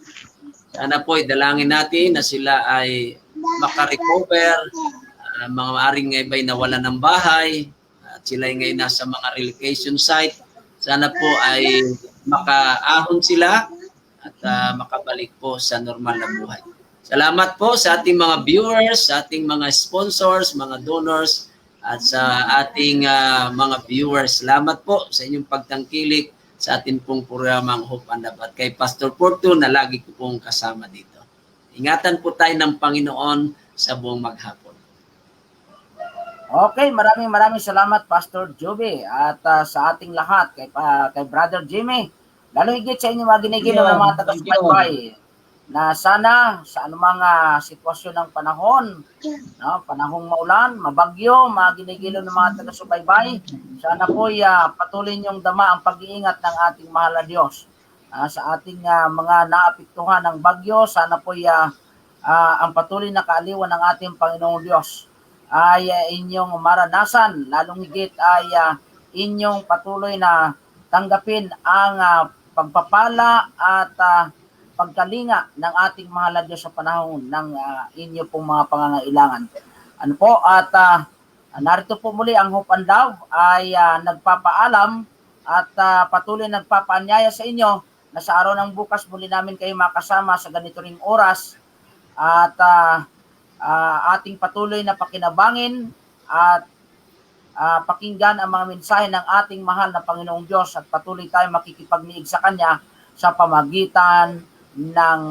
Sana po dalangin natin na sila ay makarecover. Mga maaring ngayon'y nawalan ng bahay at sila ay ngayon nasa mga relocation site. Sana po ay makaahon sila at makabalik po sa normal na buhay. Salamat po sa ating mga viewers, sa ating mga sponsors, mga donors, at sa ating mga viewers. Salamat po sa inyong pagtangkilik sa ating pong programang Hope and Love. At kay Pastor Porto na lagi ko pong kasama dito. Ingatan po tayo ng Panginoon sa buong maghapon. Okay, maraming salamat Pastor Joby at sa ating lahat kay Brother Jimmy. Lalo higit sa inyo mga ginigiliw ng mga taga-subaybay na sana sa anumang sitwasyon ng panahon, panahong maulan, mabagyo, mga ginigiliw ng mga taga-subaybay, sana po patuloy niyong dama ang pag-iingat ng ating mahal na Diyos. Sa ating mga naapektuhan ng bagyo, sana po ang patuloy na kaaliwan ng ating Panginoong Diyos. ay inyong maranasan, lalong higit ay inyong patuloy na tanggapin ang pagpapala at pagkalinga ng ating mahal na Diyos sa panahon ng inyo pong mga pangangailangan. Ano po, at narito po muli ang Hope and Love ay nagpapaalam at patuloy nagpapaanyaya sa inyo na sa araw ng bukas muli namin kayo makasama sa ganito ring oras at ating patuloy na pakinabangin at pakinggan ang mga mensahe ng ating mahal na Panginoong Diyos at patuloy tayo makikipagniig sa Kanya sa pamagitan ng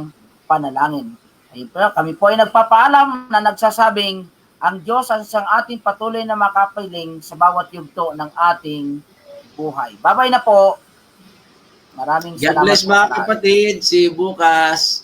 panalangin. Ayun po, kami po ay nagpapaalam na nagsasabing ang Diyos ang isang ating patuloy na makapiling sa bawat yugto ng ating buhay. Bye-bye na po. Maraming God salamat bless po mga sa lahat. kapatid. See you bukas.